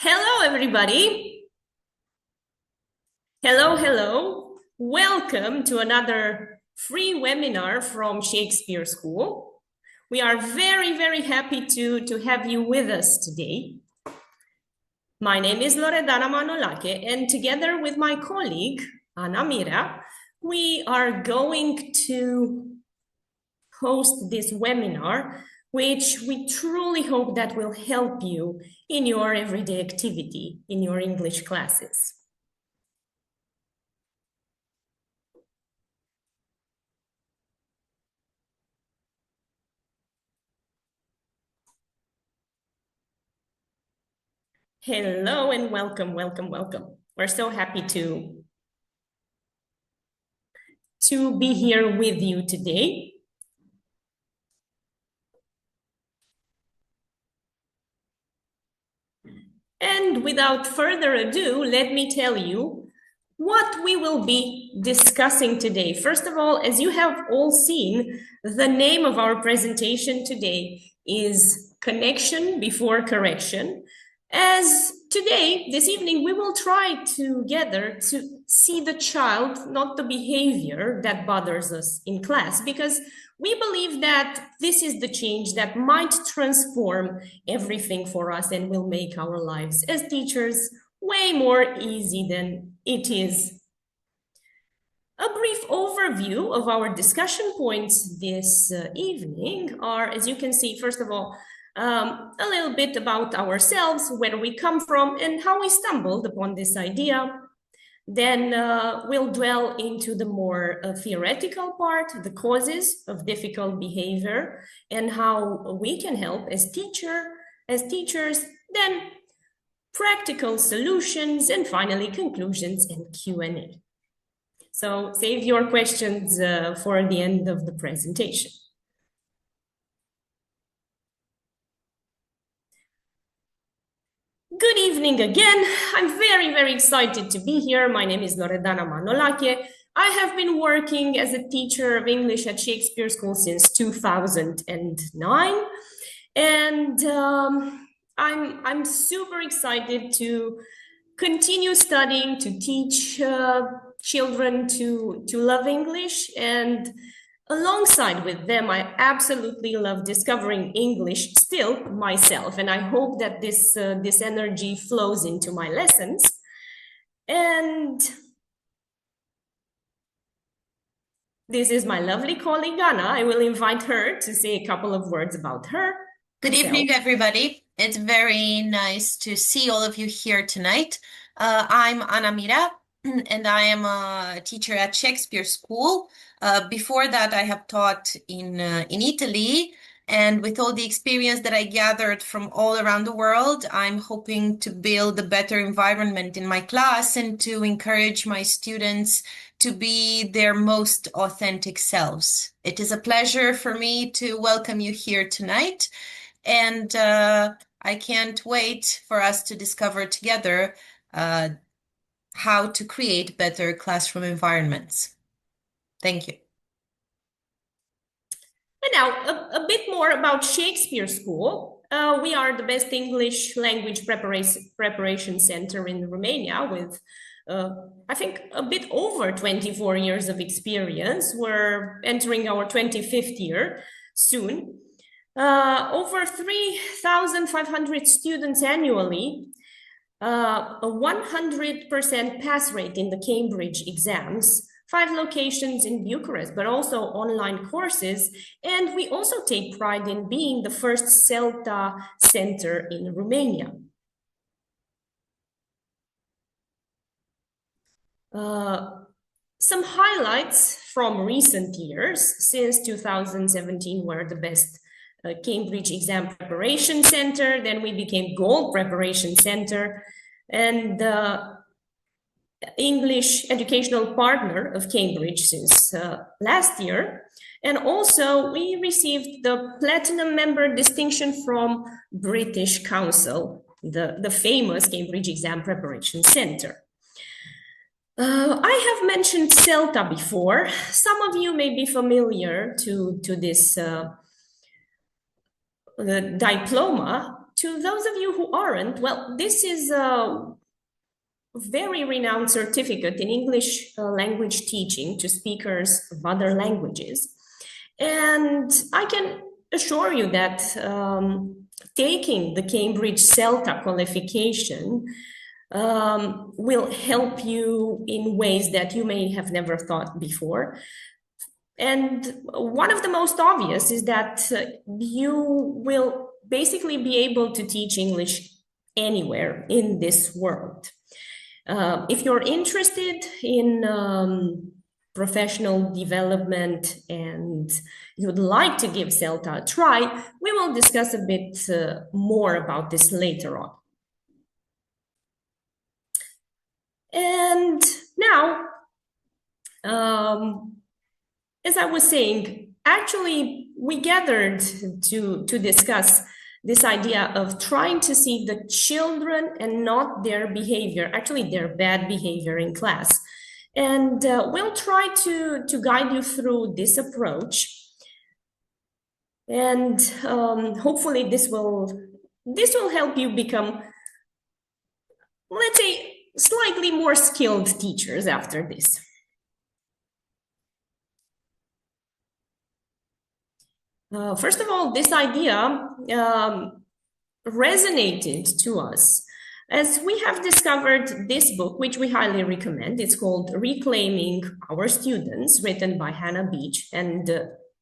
Hello, everybody. Hello. Welcome to another free webinar from Shakespeare School. We are very happy to have you with us today. My name is Loredana Manolache, and together with my colleague, Ana Mira, we are going to host this webinar, which we truly hope that will help you in your everyday activity, in your English classes. Hello and welcome. We're so happy to be here with you today. And without further ado, let me tell you what we will be discussing today. First of all, as you have all seen, the name of our presentation today is Connection Before Correction. As today, this evening, we will try together to see the child, not the behavior that bothers us in class, because we believe that this is the change that might transform everything for us and will make our lives as teachers way more easy than it is. A brief overview of our discussion points this evening are, as you can see, first of all, a little bit about ourselves, where we come from, and how we stumbled upon this idea. Then we'll dwell into the more theoretical part, the causes of difficult behavior, and how we can help as teachers. Then practical solutions, and finally conclusions and Q&A. So save your questions for the end of the presentation. Good evening again. I'm very excited to be here. My name is Loredana Manolache. I have been working as a teacher of English at Shakespeare School since 2009. And I'm super excited to continue studying, to teach children to love English, and alongside with them, I absolutely love discovering English still myself, and I hope that this energy flows into my lessons. And this is my lovely colleague, Anna. I will invite her to say a couple of words about her. Good evening, everybody. It's very nice to see all of you here tonight. I'm Ana Mira, and I am a teacher at Shakespeare School. Before that, I have taught in Italy, and with all the experience that I gathered from all around the world, I'm hoping to build a better environment in my class and to encourage my students to be their most authentic selves. It is a pleasure for me to welcome you here tonight, and I can't wait for us to discover together how to create better classroom environments. Thank you. And now a bit more about Shakespeare School. We are the best English language preparation center in Romania with, I think, a bit over 24 years of experience. We're entering our 25th year soon. Over 3,500 students annually, a 100% pass rate in the Cambridge exams, 5 locations in Bucharest, but also online courses. And we also take pride in being the first CELTA center in Romania. Some highlights from recent years. Since 2017, we're the best Cambridge Exam Preparation Center. Then we became Gold Preparation Center and English Educational Partner of Cambridge since last year. And also we received the Platinum Member distinction from British Council, the famous Cambridge Exam Preparation Center. I have mentioned CELTA before. Some of you may be familiar to this the diploma to those of you who aren't, well, this is a very renowned certificate in English language teaching to speakers of other languages. And I can assure you that taking the Cambridge CELTA qualification will help you in ways that you may have never thought before. And one of the most obvious is that you will basically be able to teach English anywhere in this world. If you're interested in professional development and you'd like to give CELTA a try, we will discuss a bit more about this later on. And now, as I was saying, actually, we gathered to discuss this idea of trying to see the children and not their behavior, actually their bad behavior in class. And we'll try to guide you through this approach. And hopefully this will help you become, let's say, slightly more skilled teachers after this. First of all, this idea resonated to us as we have discovered this book, which we highly recommend. It's called Reclaiming Our Students, written by Hannah Beach and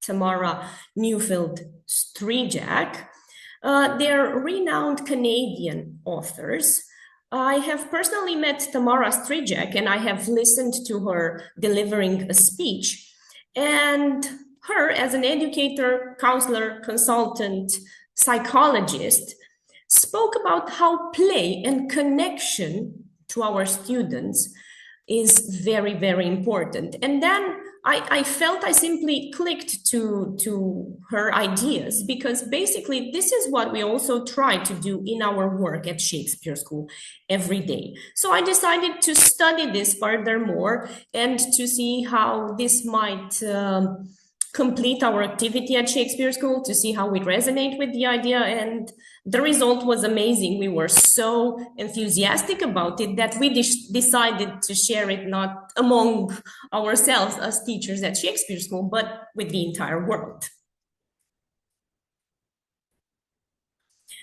Tamara Neufeld-Strijac. They're renowned Canadian authors. I have personally met Tamara Strijac, and I have listened to her delivering a speech. And her, as an educator, counselor, consultant, psychologist, spoke about how play and connection to our students is very, very important. And then I felt I simply clicked to her ideas, because basically this is what we also try to do in our work at Shakespeare School every day. So I decided to study this furthermore and to see how this might complete our activity at Shakespeare School, to see how we resonate with the idea, and the result was amazing. We were so enthusiastic about it that we decided to share it not among ourselves as teachers at Shakespeare School, but with the entire world.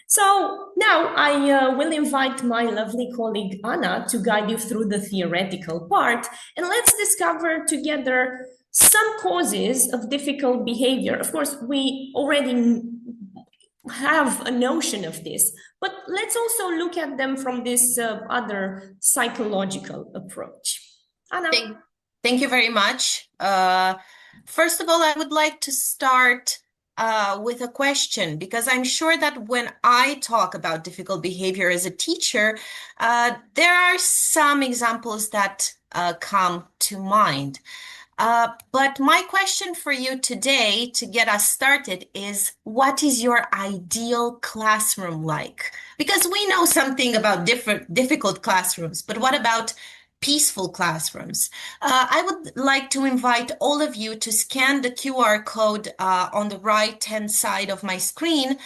So now I will invite my lovely colleague Anna to guide you through the theoretical part, and let's discover together some causes of difficult behavior. Of course, we already have a notion of this, but let's also look at them from this other psychological approach. Anna. Thank you very much. First of all, I would like to start with a question, because I'm sure that when I talk about difficult behavior as a teacher, there are some examples that come to mind. But my question for you today to get us started is, what is your ideal classroom like? Because we know something about difficult classrooms, but what about peaceful classrooms? I would like to invite all of you to scan the QR code on the right-hand side of my screen,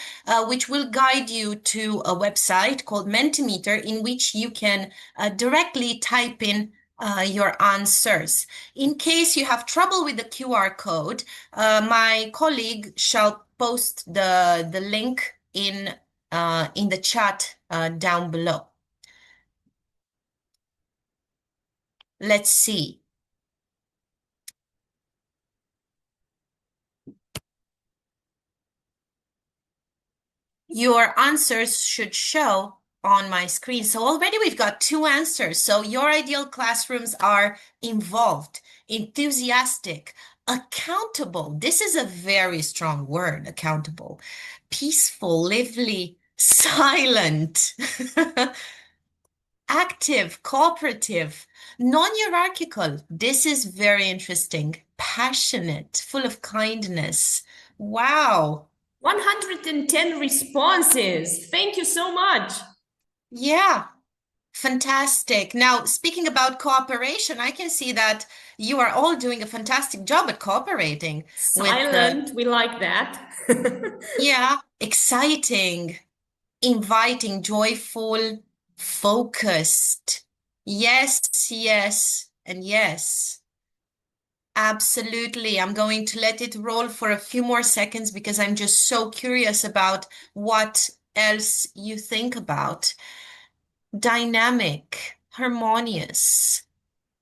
which will guide you to a website called Mentimeter, in which you can directly type in your answers. In case you have trouble with the QR code, my colleague shall post the link in the chat down below. Let's see. Your answers should show on my screen. So already we've got 2 answers. So your ideal classrooms are involved, enthusiastic, accountable. This is a very strong word, accountable. Peaceful, lively, silent, active, cooperative, non-hierarchical. This is very interesting. Passionate, full of kindness. Wow. 110 responses. Thank you so much. Yeah, fantastic. Now, speaking about cooperation, I can see that you are all doing a fantastic job at cooperating. Silent, we like that. Yeah, exciting. inviting, joyful, focused. Yes, yes, and yes. Absolutely. I'm going to let it roll for a few more seconds because I'm just so curious about what else you think about. Dynamic, harmonious,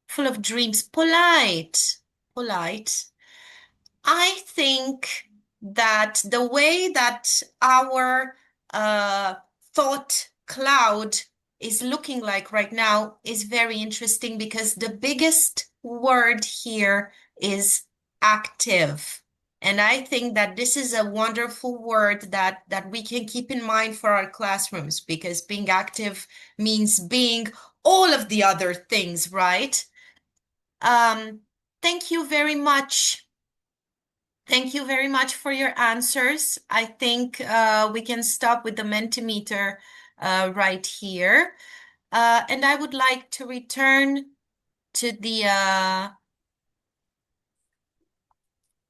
full of dreams, polite, polite. I think that the way that our thought cloud is looking like right now is very interesting because the biggest word here is active. And I think that this is a wonderful word that we can keep in mind for our classrooms because being active means being all of the other things, right? Thank you very much. Thank you very much for your answers. I think we can stop with the Mentimeter right here. And I would like to return to the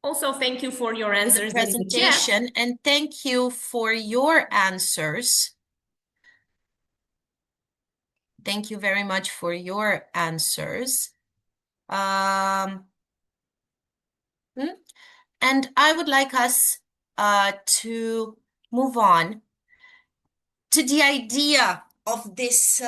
Also, thank you for your answers in the chat. presentation, and thank you for your answers. Thank you very much for your answers. And I would like us to move on to the idea of this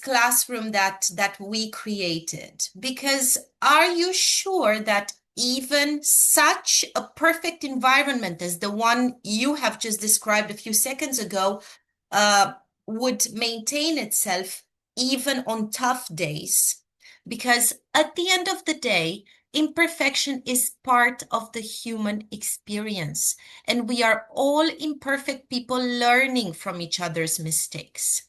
classroom that we created. Because are you sure that even such a perfect environment as the one you have just described a few seconds ago would maintain itself even on tough days? Because at the end of the day, imperfection is part of the human experience, and we are all imperfect people learning from each other's mistakes.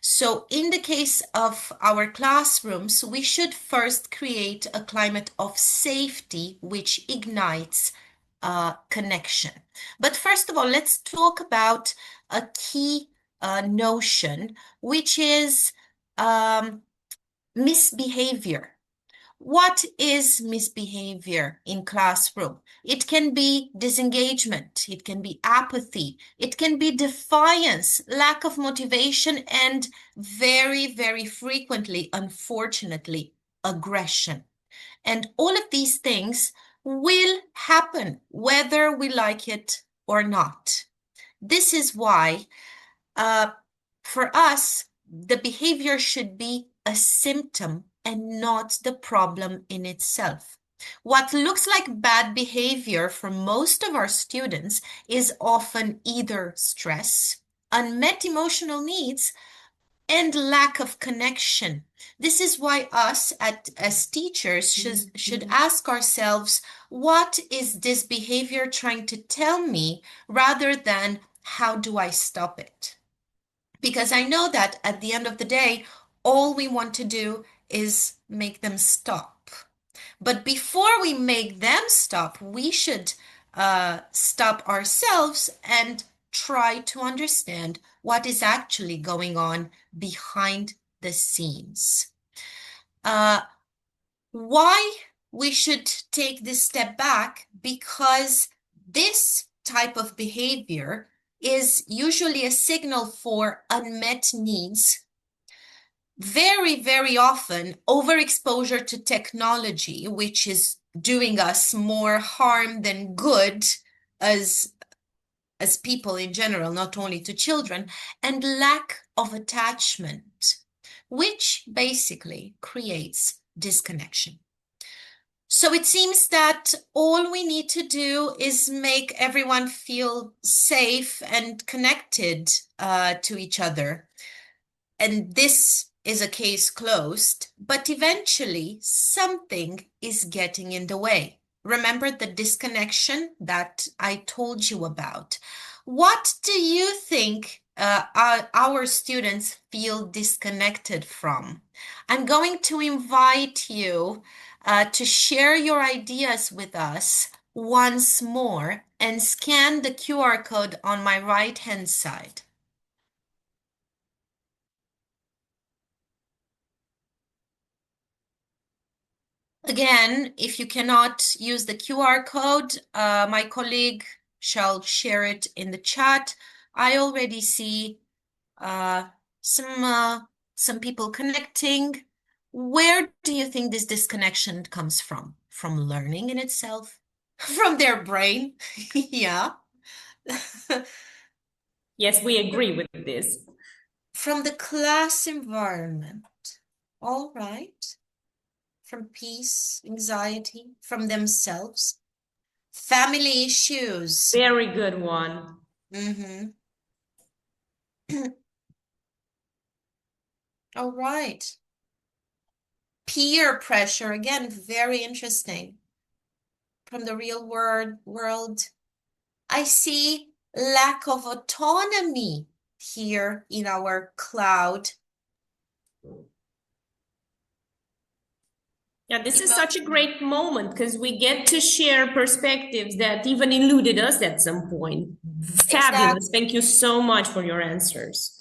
So in the case of our classrooms, we should first create a climate of safety which ignites connection. But first of all, let's talk about a key notion, which is misbehavior. What is misbehavior in classroom? It can be disengagement, it can be apathy, it can be defiance, lack of motivation, and very, very frequently, unfortunately, aggression. And all of these things will happen whether we like it or not. This is why for us, the behavior should be a symptom and not the problem in itself. What looks like bad behavior for most of our students is often either stress, unmet emotional needs, and lack of connection. This is why us as teachers should ask ourselves, what is this behavior trying to tell me, rather than how do I stop it? Because I know that at the end of the day, all we want to do is make them stop. But before we make them stop, we should stop ourselves and try to understand what is actually going on behind the scenes. Why we should take this step back? Because this type of behavior is usually a signal for unmet needs. Very, very often, overexposure to technology, which is doing us more harm than good as people in general, not only to children, and lack of attachment, which basically creates disconnection. So it seems that all we need to do is make everyone feel safe and connected to each other. And this is a case closed, but eventually something is getting in the way. Remember the disconnection that I told you about. What do you think our students feel disconnected from? I'm going to invite you to share your ideas with us once more and scan the QR code on my right-hand side. Again, if you cannot use the QR code, my colleague shall share it in the chat. I already see uh, some people connecting. Where do you think this disconnection comes from? From learning in itself? From their brain? Yeah. Yes, we agree with this. From the class environment. All right. From peace, anxiety, from themselves. Family issues. Very good one. Mm-hmm. All right. Peer pressure, again, very interesting. From the real world. I see lack of autonomy here in our cloud. Yeah, this is such a great moment because we get to share perspectives that even eluded us at some point. Fabulous. Thank you so much for your answers.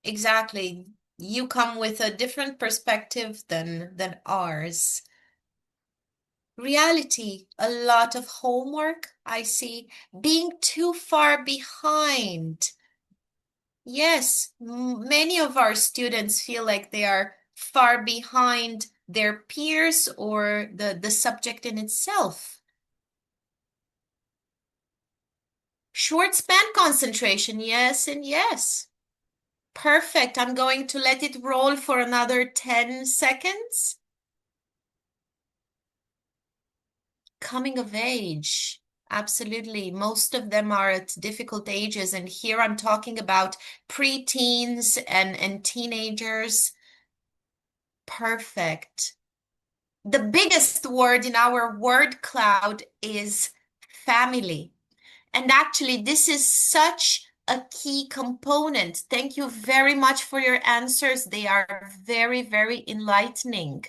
Exactly. You come with a different perspective than ours. Reality, a lot of homework, I see. Being too far behind. Yes, many of our students feel like they are far behind their peers or the subject in itself. Short span concentration, yes and yes. Perfect. I'm going to let it roll for another 10 seconds. Coming of age. Absolutely. Most of them are at difficult ages. And here I'm talking about preteens and teenagers. Perfect. The biggest word in our word cloud is family. And actually, this is such a key component. Thank you very much for your answers. They are very, very enlightening.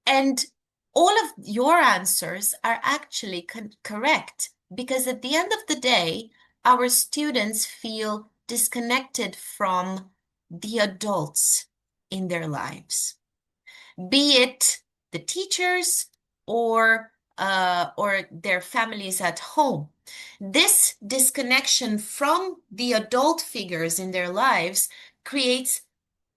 And all of your answers are actually correct because at the end of the day, our students feel disconnected from the adults in their lives, be it the teachers or their families at home. This disconnection from the adult figures in their lives creates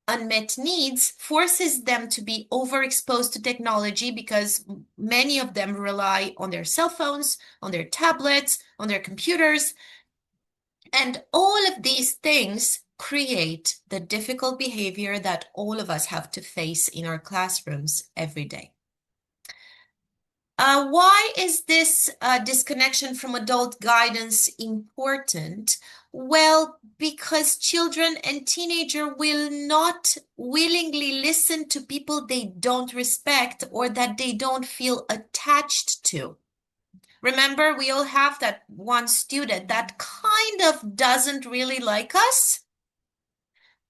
unmet needs, forces them to be overexposed to technology because many of them rely on their cell phones, on their tablets, on their computers. And all of these things create the difficult behavior that all of us have to face in our classrooms every day. Why is this disconnection from adult guidance important? Well, because children and teenagers will not willingly listen to people they don't respect or that they don't feel attached to. Remember, we all have that one student that kind of doesn't really like us.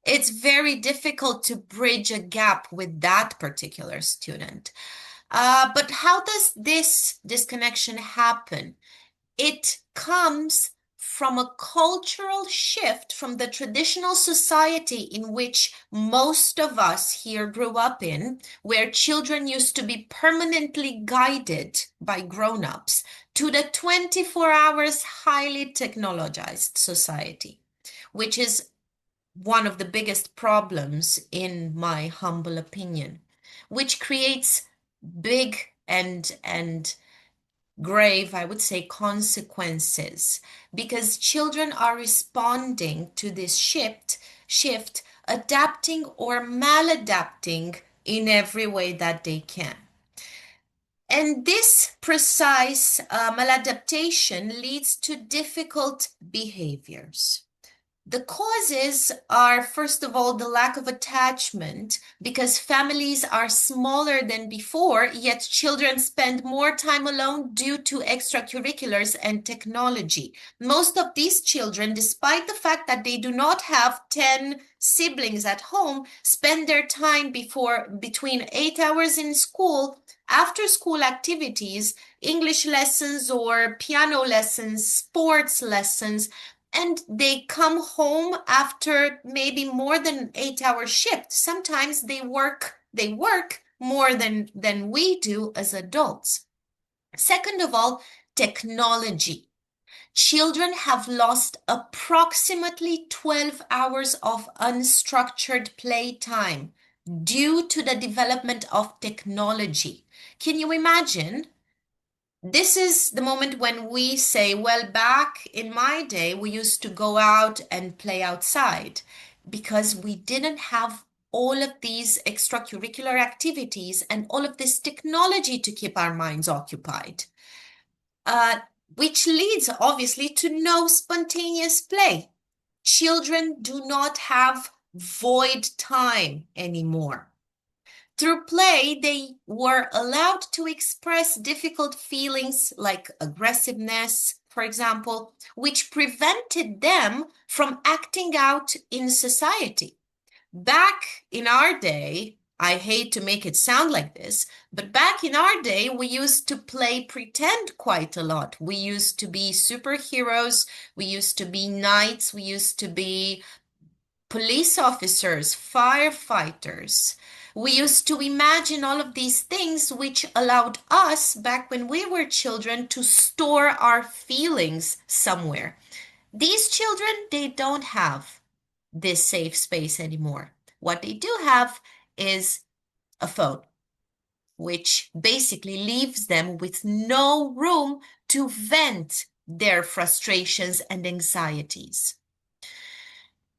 It's very difficult to bridge a gap with that particular student. But how does this disconnection happen? It comes from a cultural shift from the traditional society in which most of us here grew up in, where children used to be permanently guided by grown-ups, to the 24 hours highly technologized society, which is one of the biggest problems in my humble opinion, which creates big and grave, I would say, consequences because children are responding to this shift, adapting or maladapting in every way that they can. And this precise maladaptation leads to difficult behaviors. The causes are, first of all, the lack of attachment because families are smaller than before, yet children spend more time alone due to extracurriculars and technology. Most of these children, despite the fact that they do not have 10 siblings at home, spend their time between 8 hours in school, after school activities, English lessons or piano lessons, sports lessons, and they come home after maybe more than 8-hour shift. Sometimes they work more than we do as adults. Second of all, technology. Children have lost approximately 12 hours of unstructured playtime due to the development of technology. Can you imagine? This is the moment when we say, well, back in my day, we used to go out and play outside because we didn't have all of these extracurricular activities and all of this technology to keep our minds occupied. Which leads obviously to no spontaneous play. Children do not have void time anymore. Through play, they were allowed to express difficult feelings like aggressiveness, for example, which prevented them from acting out in society. Back in our day, I hate to make it sound like this, but back in our day, we used to play pretend quite a lot. We used to be superheroes, we used to be knights, we used to be police officers, firefighters. We used to imagine all of these things which allowed us, back when we were children, to store our feelings somewhere. These children, they don't have this safe space anymore. What they do have is a phone, which basically leaves them with no room to vent their frustrations and anxieties.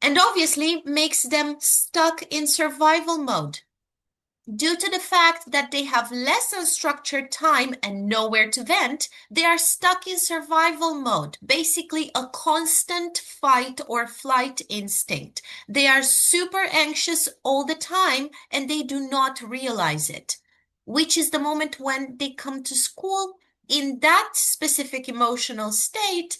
And obviously makes them stuck in survival mode. Due to the fact that they have less unstructured time and nowhere to vent, they are stuck in survival mode, basically a constant fight or flight instinct. They are super anxious all the time and they do not realize it, which is the moment when they come to school in that specific emotional state,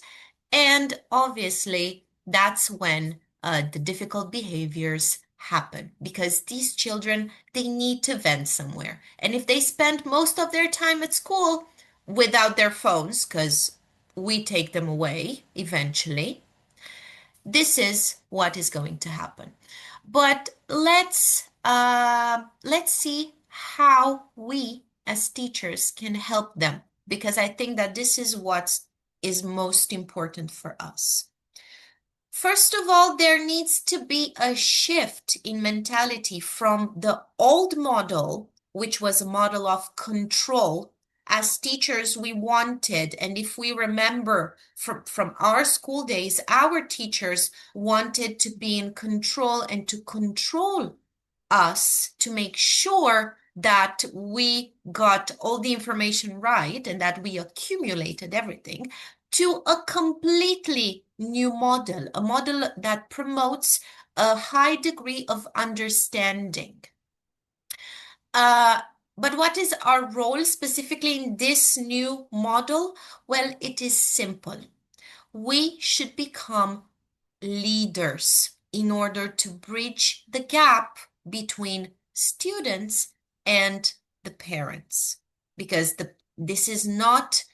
and obviously that's when the difficult behaviors happen, because these children, they need to vent somewhere. And if they spend most of their time at school without their phones, because we take them away eventually, this is what is going to happen. But let's see how we as teachers can help them, because I think that this is what is most important for us. First of all, there needs to be a shift in mentality from the old model, which was a model of control. As teachers, we wanted, and if we remember from our school days, our teachers wanted to be in control and to control us to make sure that we got all the information right and that we accumulated everything, to a completely new model, a model that promotes a high degree of understanding. But what is our role specifically in this new model? Well, it is simple. We should become leaders in order to bridge the gap between students and the parents, because this is not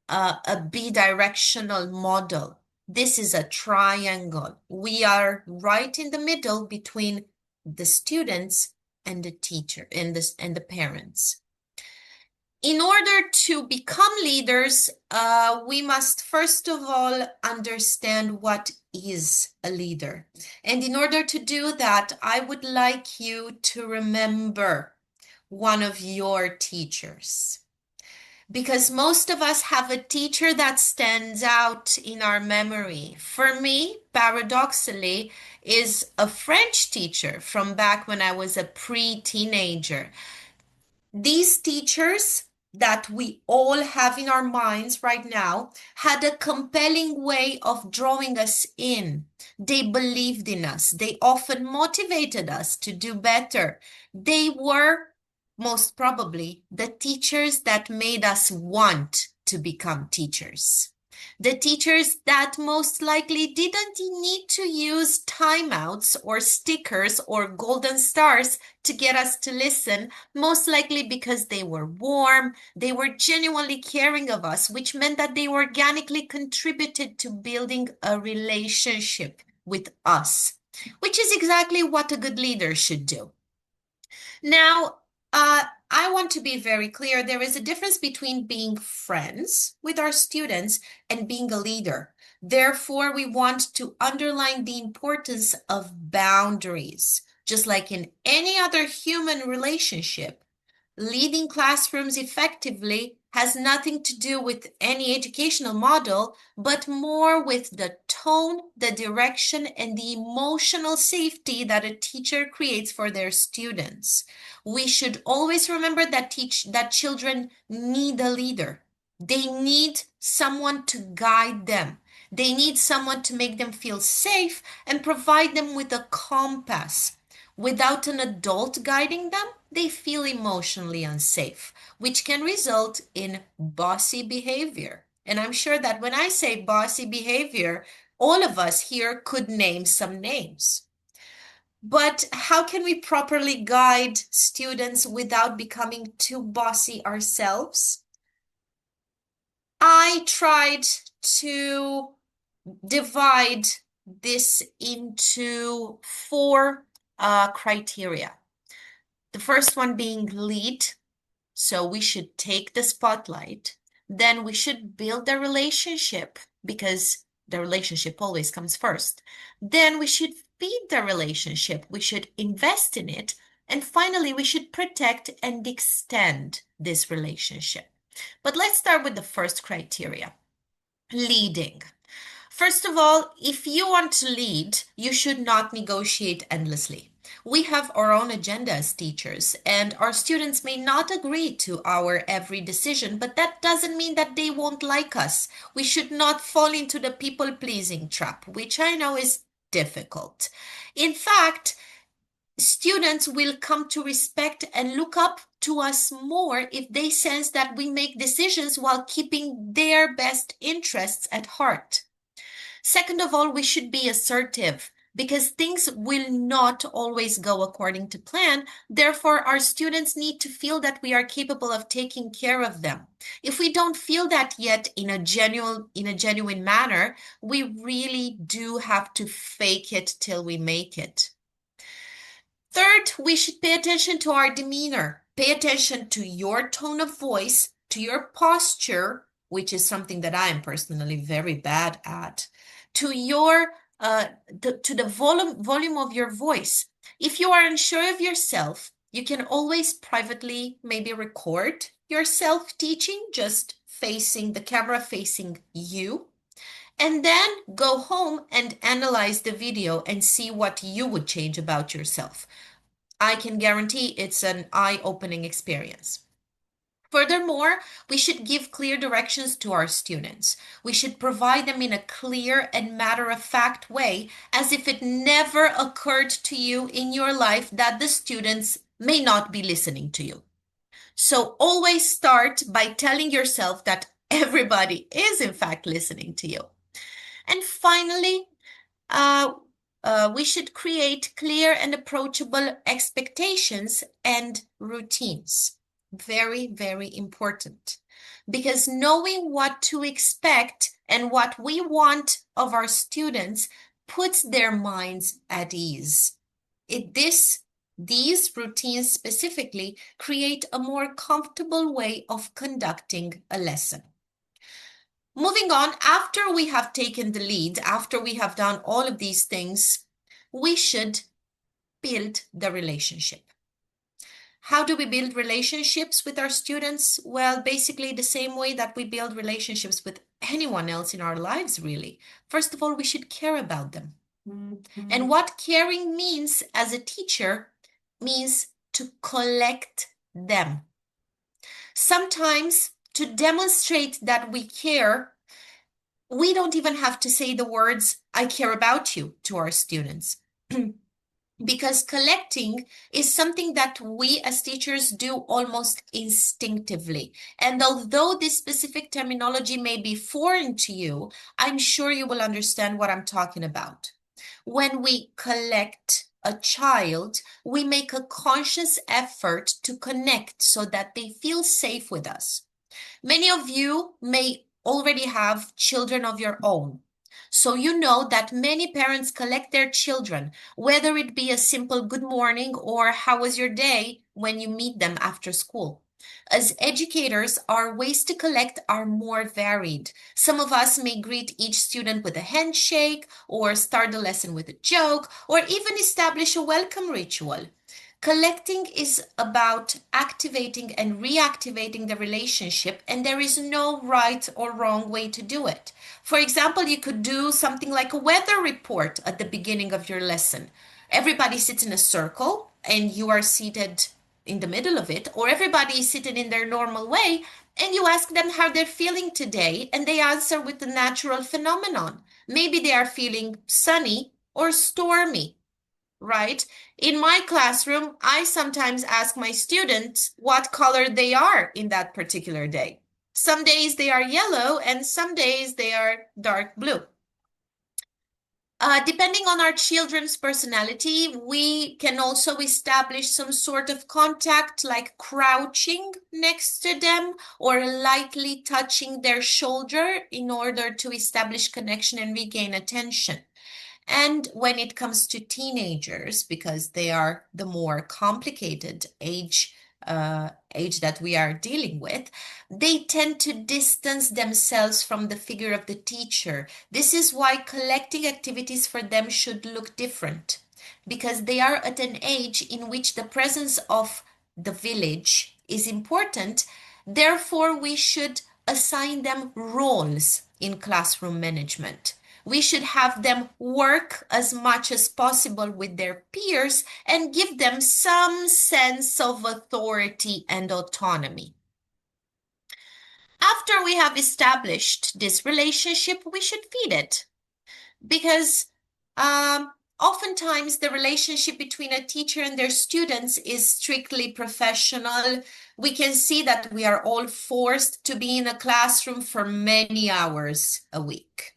a bidirectional model. This is a triangle. We are right in the middle between the students and the teacher and the parents. In order to become leaders, we must first of all understand what is a leader. And in order to do that, I would like you to remember one of your teachers, because most of us have a teacher that stands out in our memory. For me, paradoxically, is a French teacher from back when I was a pre-teenager. These teachers that we all have in our minds right now had a compelling way of drawing us in. They believed in us. They often motivated us to do better. They were most probably the teachers that made us want to become teachers. The teachers that most likely didn't need to use timeouts or stickers or golden stars to get us to listen, most likely because they were warm, they were genuinely caring of us, which meant that they organically contributed to building a relationship with us, which is exactly what a good leader should do. Now, I want to be very clear. There is a difference between being friends with our students and being a leader. Therefore, we want to underline the importance of boundaries. Just like in any other human relationship, leading classrooms effectively has nothing to do with any educational model, but more with the tone, the direction, and the emotional safety that a teacher creates for their students. We should always remember that children need a leader. They need someone to guide them. They need someone to make them feel safe and provide them with a compass. Without an adult guiding them, they feel emotionally unsafe, which can result in bossy behavior. And I'm sure that when I say bossy behavior, all of us here could name some names. But how can we properly guide students without becoming too bossy ourselves? I tried to divide this into four criteria. The first one being lead. So we should take the spotlight. Then we should build a relationship because the relationship always comes first. Then we should feed the relationship. We should invest in it. And finally, we should protect and extend this relationship. But let's start with the first criteria, leading. First of all, if you want to lead, you should not negotiate endlessly. We have our own agenda as teachers, and our students may not agree to our every decision, but that doesn't mean that they won't like us. We should not fall into the people-pleasing trap, which I know is difficult. In fact, students will come to respect and look up to us more if they sense that we make decisions while keeping their best interests at heart. Second of all, we should be assertive because things will not always go according to plan. Therefore, our students need to feel that we are capable of taking care of them. If we don't feel that yet in a genuine manner, we really do have to fake it till we make it. Third, we should pay attention to our demeanor. Pay attention to your tone of voice, to your posture, which is something that I am personally very bad at, to your to the volume of your voice. If you are unsure of yourself, you can always privately maybe record yourself teaching, just facing the camera, facing you, and then go home and analyze the video and see what you would change about yourself. I can guarantee it's an eye-opening experience. Furthermore, we should give clear directions to our students. We should provide them in a clear and matter-of-fact way, as if it never occurred to you in your life that the students may not be listening to you. So always start by telling yourself that everybody is in fact listening to you. And finally, we should create clear and approachable expectations and routines. Very, very important, because knowing what to expect and what we want of our students puts their minds at ease. These routines specifically create a more comfortable way of conducting a lesson. Moving on, after we have taken the lead, after we have done all of these things, we should build the relationship. How do we build relationships with our students? Well, basically the same way that we build relationships with anyone else in our lives, really. First of all, we should care about them. And what caring means as a teacher means to collect them. Sometimes to demonstrate that we care, we don't even have to say the words, "I care about you," to our students. Because collecting is something that we as teachers do almost instinctively. And although this specific terminology may be foreign to you, I'm sure you will understand what I'm talking about. When we collect a child, we make a conscious effort to connect so that they feel safe with us. Many of you may already have children of your own. So you know that many parents collect their children, whether it be a simple good morning or how was your day, when you meet them after school. As educators, our ways to collect are more varied. Some of us may greet each student with a handshake, or start the lesson with a joke, or even establish a welcome ritual. Collecting is about activating and reactivating the relationship, and there is no right or wrong way to do it. For example, you could do something like a weather report at the beginning of your lesson. Everybody sits in a circle, and you are seated in the middle of it, or everybody is sitting in their normal way, and you ask them how they're feeling today, and they answer with the natural phenomenon. Maybe they are feeling sunny or stormy, right? In my classroom, I sometimes ask my students what color they are in that particular day. Some days they are yellow, and some days they are dark blue. Depending on our children's personality, we can also establish some sort of contact, like crouching next to them or lightly touching their shoulder in order to establish connection and regain attention. And when it comes to teenagers, because they are the more complicated age that we are dealing with, they tend to distance themselves from the figure of the teacher. This is why collecting activities for them should look different, because they are at an age in which the presence of the village is important. Therefore, we should assign them roles in classroom management. We should have them work as much as possible with their peers and give them some sense of authority and autonomy. After we have established this relationship, we should feed it, because oftentimes the relationship between a teacher and their students is strictly professional. We can see that we are all forced to be in a classroom for many hours a week.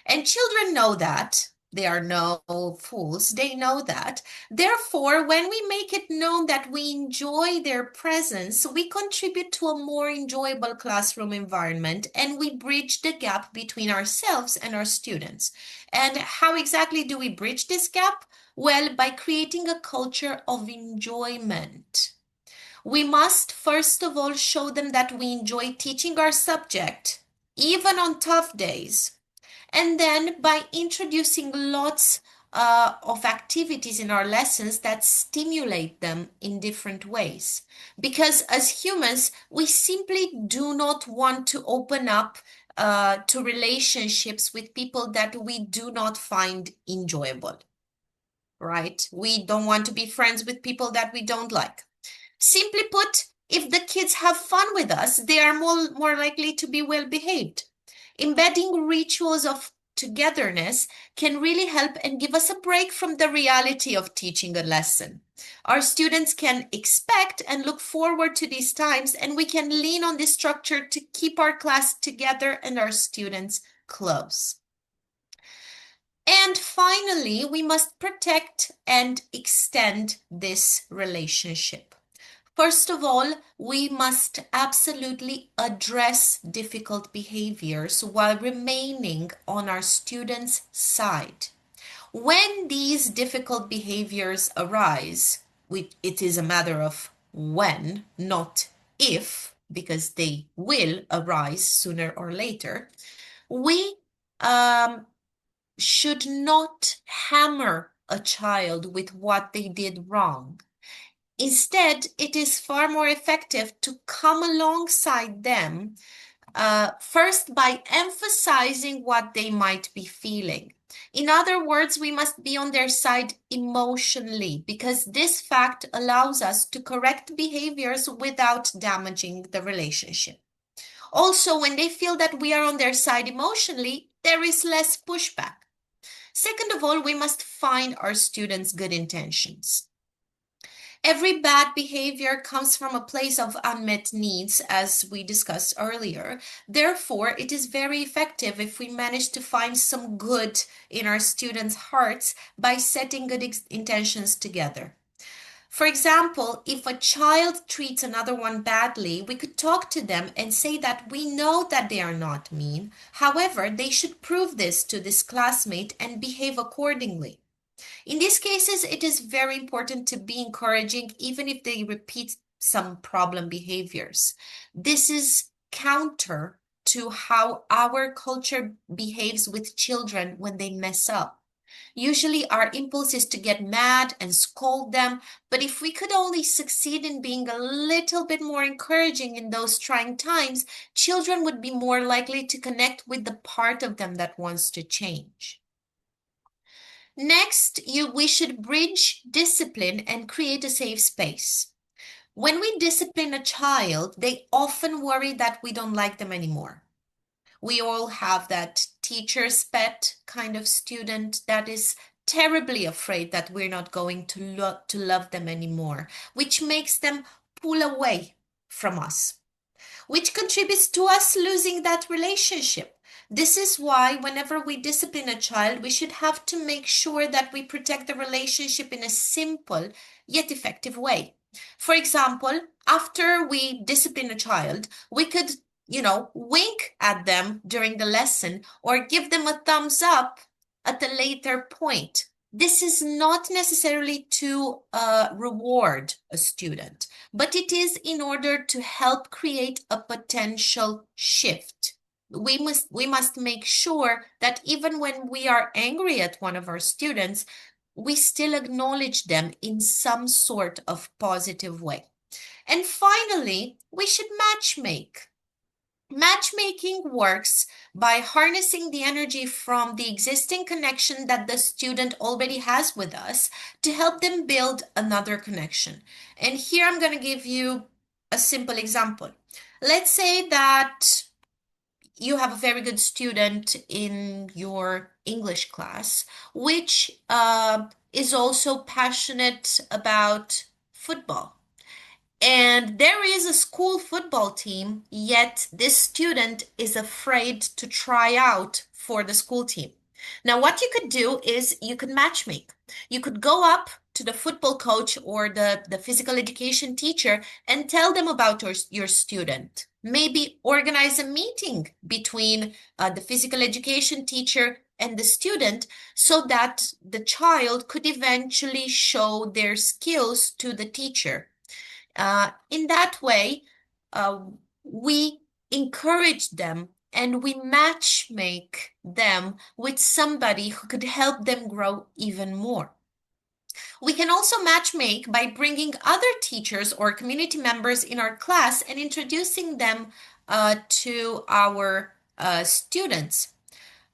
And children know that. They are no fools. They know that. Therefore, when we make it known that we enjoy their presence, we contribute to a more enjoyable classroom environment, and we bridge the gap between ourselves and our students. And how exactly do we bridge this gap? Well, by creating a culture of enjoyment. We must, first of all, show them that we enjoy teaching our subject, even on tough days. And then by introducing lots of activities in our lessons that stimulate them in different ways. Because as humans, we simply do not want to open up to relationships with people that we do not find enjoyable, right? We don't want to be friends with people that we don't like. Simply put, if the kids have fun with us, they are more likely to be well behaved. Embedding rituals of togetherness can really help and give us a break from the reality of teaching a lesson. Our students can expect and look forward to these times, and we can lean on this structure to keep our class together and our students close. And finally, we must protect and extend this relationship. First of all, we must absolutely address difficult behaviors while remaining on our students' side. When these difficult behaviors arise, it is a matter of when, not if, because they will arise sooner or later, we should not hammer a child with what they did wrong. Instead, it is far more effective to come alongside them, first by emphasizing what they might be feeling. In other words, we must be on their side emotionally, because this fact allows us to correct behaviors without damaging the relationship. Also, when they feel that we are on their side emotionally, there is less pushback. Second of all, we must find our students' good intentions. Every bad behavior comes from a place of unmet needs, as we discussed earlier. Therefore, it is very effective if we manage to find some good in our students' hearts by setting good intentions together. For example, if a child treats another one badly, we could talk to them and say that we know that they are not mean. However, they should prove this to this classmate and behave accordingly. In these cases, it is very important to be encouraging, even if they repeat some problem behaviors. This is counter to how our culture behaves with children when they mess up. Usually our impulse is to get mad and scold them, but if we could only succeed in being a little bit more encouraging in those trying times, children would be more likely to connect with the part of them that wants to change. Next, we should bridge discipline and create a safe space. When we discipline a child, they often worry that we don't like them anymore. We all have that teacher's pet kind of student that is terribly afraid that we're not going to love them anymore, which makes them pull away from us, which contributes to us losing that relationship. This is why whenever we discipline a child, we should have to make sure that we protect the relationship in a simple yet effective way. For example, after we discipline a child, we could, wink at them during the lesson or give them a thumbs up at a later point. This is not necessarily to reward a student, but it is in order to help create a potential shift. We must make sure that even when we are angry at one of our students, we still acknowledge them in some sort of positive way. And finally, we should matchmake. Matchmaking works by harnessing the energy from the existing connection that the student already has with us to help them build another connection. And here I'm going to give you a simple example. Let's say that you have a very good student in your English class, which is also passionate about football. And there is a school football team, yet this student is afraid to try out for the school team. Now, what you could do is you could matchmake. You could go up to the football coach or the physical education teacher and tell them about your student. Maybe organize a meeting between the physical education teacher and the student so that the child could eventually show their skills to the teacher. In that way, we encourage them and we matchmake them with somebody who could help them grow even more. We can also matchmake by bringing other teachers or community members in our class and introducing them to our students.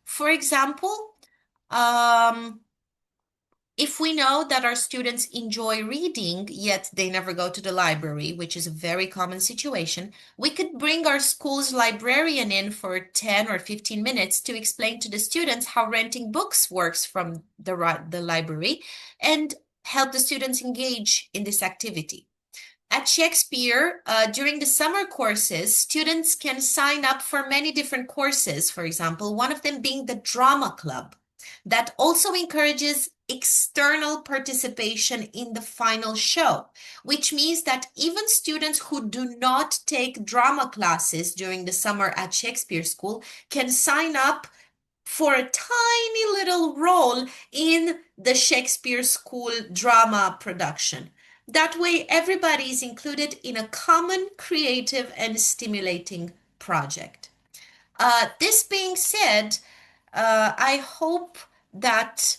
For example, if we know that our students enjoy reading, yet they never go to the library, which is a very common situation, we could bring our school's librarian in for 10 or 15 minutes to explain to the students how renting books works from the library and help the students engage in this activity. At Shakespeare, during the summer courses, students can sign up for many different courses, for example, one of them being the drama club that also encourages external participation in the final show, which means that even students who do not take drama classes during the summer at Shakespeare School can sign up for a tiny little role in the Shakespeare School drama production. That way, everybody is included in a common, creative, and stimulating project. This being said, I hope that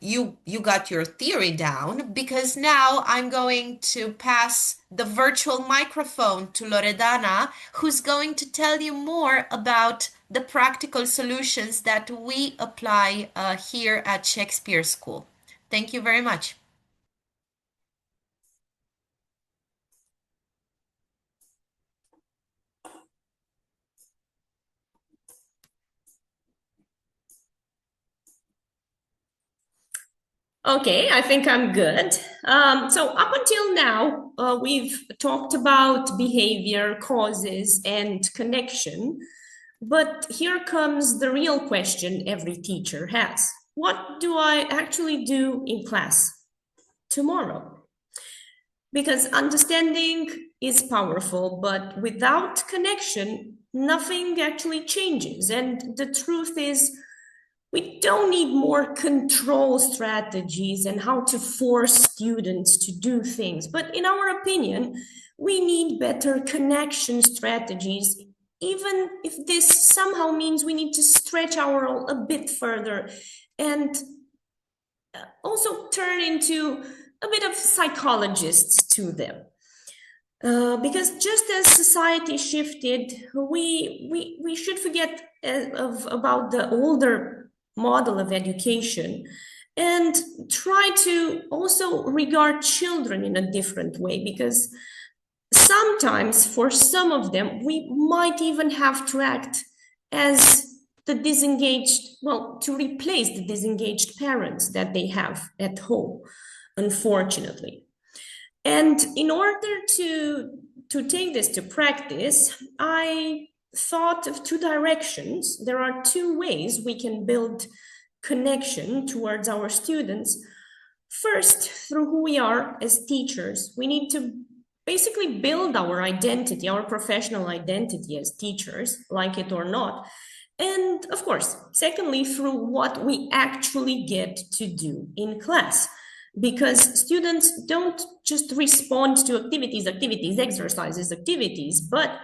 you got your theory down, because now I'm going to pass the virtual microphone to Loredana, who's going to tell you more about the practical solutions that we apply here at Shakespeare School. Thank you very much. Okay, I think I'm good. So up until now, we've talked about behavior, causes, and connection. But here comes the real question every teacher has. What do I actually do in class tomorrow? Because understanding is powerful, but without connection, nothing actually changes. And the truth is, We don't need more control strategies and how to force students to do things, but in our opinion, we need better connection strategies, even if this somehow means we need to stretch our role a bit further and also turn into a bit of psychologists to them. Because just as society shifted, we should forget about the older model of education and try to also regard children in a different way, because sometimes for some of them, we might even have to act as the disengaged, well, to replace the disengaged parents that they have at home, unfortunately. And in order to take this to practice, I thought of two directions. There are two ways we can build connection towards our students. First, through who we are as teachers. We need to basically build our identity, our professional identity as teachers, like it or not. And of course, secondly, through what we actually get to do in class. Because students don't just respond to activities, exercises, activities, but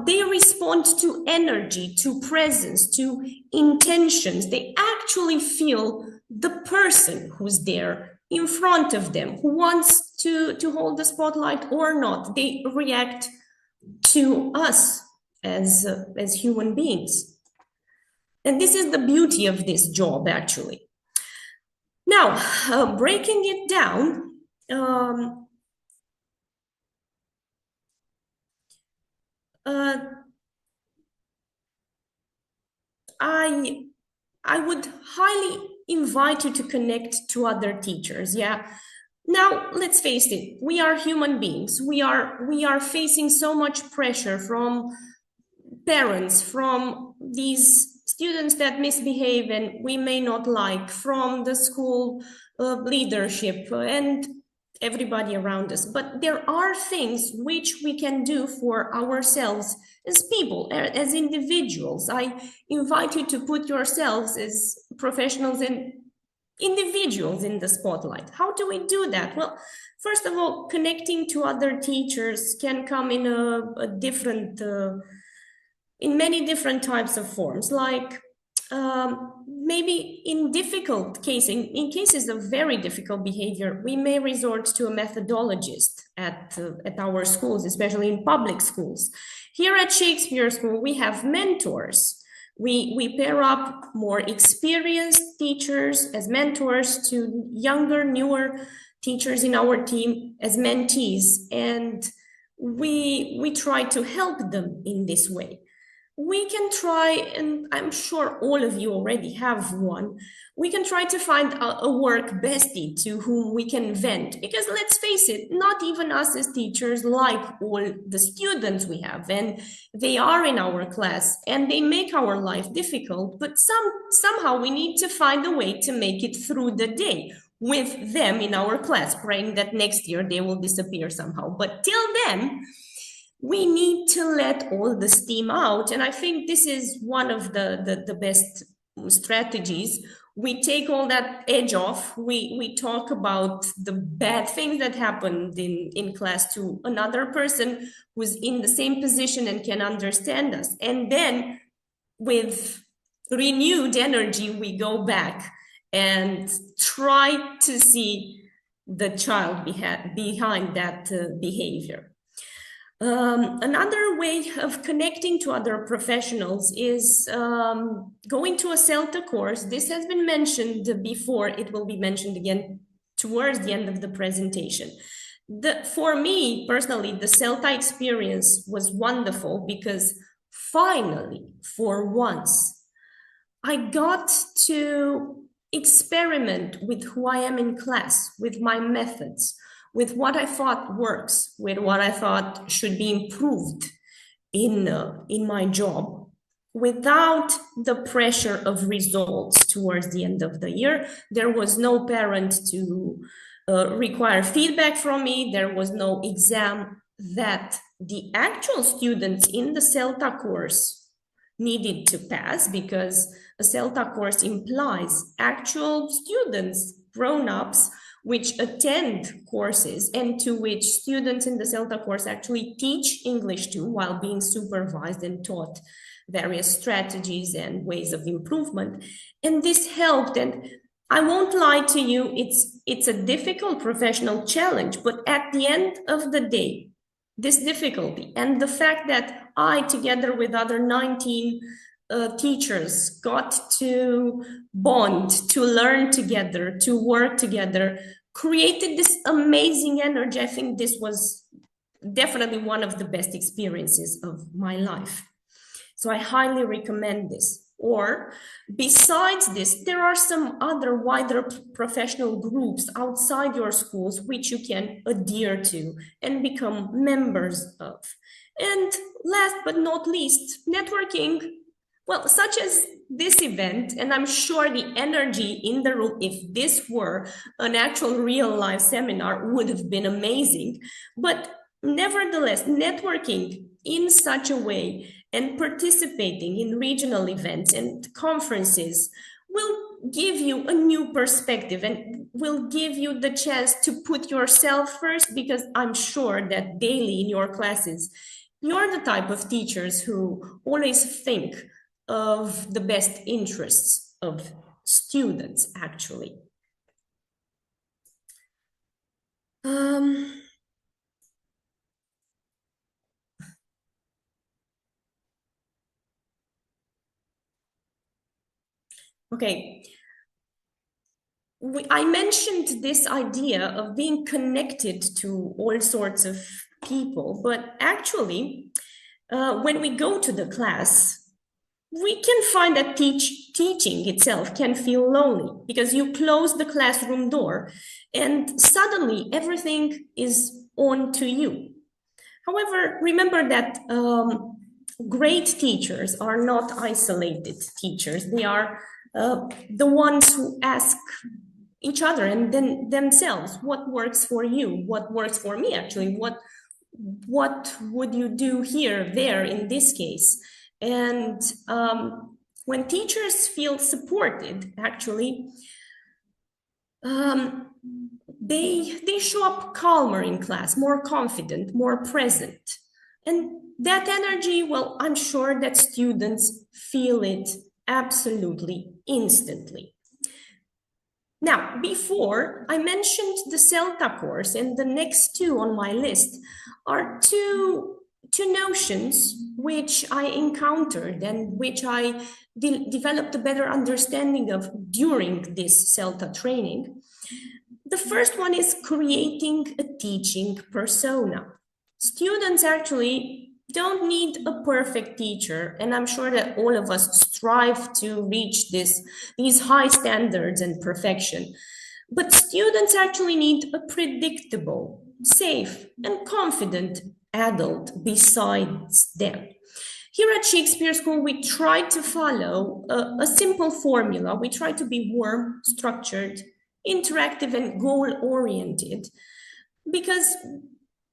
they respond to energy, to presence, to intentions. They actually feel the person who's there in front of them, who wants to hold the spotlight or not. They react to us as human beings. And this is the beauty of this job, actually. Now, breaking it down, I would highly invite you to connect to other teachers. Yeah. Now, let's face it, we are human beings. We are facing so much pressure from parents, from these students that misbehave and we may not like, from the school leadership and everybody around us. But there are things which we can do for ourselves as people, as individuals. I invite you to put yourselves as professionals and individuals in the spotlight. How do we do that? Well, first of all, connecting to other teachers can come in a different in many different types of forms, like maybe in difficult cases, in cases of very difficult behavior, we may resort to a methodologist at our schools, especially in public schools. Here at Shakespeare School, we have mentors. We pair up more experienced teachers as mentors to younger, newer teachers in our team as mentees, and we try to help them in this way. We can try, and I'm sure all of you already have one, we can try to find a work bestie to whom we can vent, because let's face it, not even us as teachers like all the students we have, and they are in our class and they make our life difficult, but somehow we need to find a way to make it through the day with them in our class, praying that next year they will disappear somehow. But till then, we need to let all the steam out. And I think this is one of the best strategies. We take all that edge off. We talk about the bad things that happened in class to another person who's in the same position and can understand us. And then with renewed energy, we go back and try to see the child behind that behavior. Another way of connecting to other professionals is going to a CELTA course. This has been mentioned before. It will be mentioned again towards the end of the presentation. For me, personally, the CELTA experience was wonderful because finally, for once, I got to experiment with who I am in class, with my methods, with what I thought works, with what I thought should be improved in my job, without the pressure of results towards the end of the year. There was no parent to require feedback from me. There was no exam that the actual students in the CELTA course needed to pass, because a CELTA course implies actual students, grown-ups, which attend courses and to which students in the CELTA course actually teach English to while being supervised and taught various strategies and ways of improvement. And this helped, and I won't lie to you, it's a difficult professional challenge, but at the end of the day, this difficulty and the fact that I, together with other 19 teachers, got to bond, to learn together, to work together, created this amazing energy. I think this was definitely one of the best experiences of my life. So I highly recommend this. Or besides this, there are some other wider professional groups outside your schools which you can adhere to and become members of. And last but not least, networking, well, such as this event, and I'm sure the energy in the room, if this were an actual real life seminar, would have been amazing. But nevertheless, networking in such a way and participating in regional events and conferences will give you a new perspective and will give you the chance to put yourself first, because I'm sure that daily in your classes, you're the type of teachers who always think of the best interests of students, actually. Okay, I mentioned this idea of being connected to all sorts of people, but actually, when we go to the class, we can find that teaching itself can feel lonely, because you close the classroom door and suddenly everything is on to you. However, remember that great teachers are not isolated teachers. They are the ones who ask each other and then themselves, what works for you? What works for me, actually? What would you do here, there, in this case? And when teachers feel supported, actually, they show up calmer in class, more confident, more present. And that energy, well, I'm sure that students feel it absolutely instantly. Now, before I mentioned the CELTA course, and the next two on my list are two notions which I encountered and which I developed a better understanding of during this CELTA training. The first one is creating a teaching persona. Students actually don't need a perfect teacher, and I'm sure that all of us strive to reach these high standards and perfection. But students actually need a predictable, safe, and confident adult besides them. Here at Shakespeare School, we try to follow a simple formula. We try to be warm, structured, interactive, and goal-oriented, because,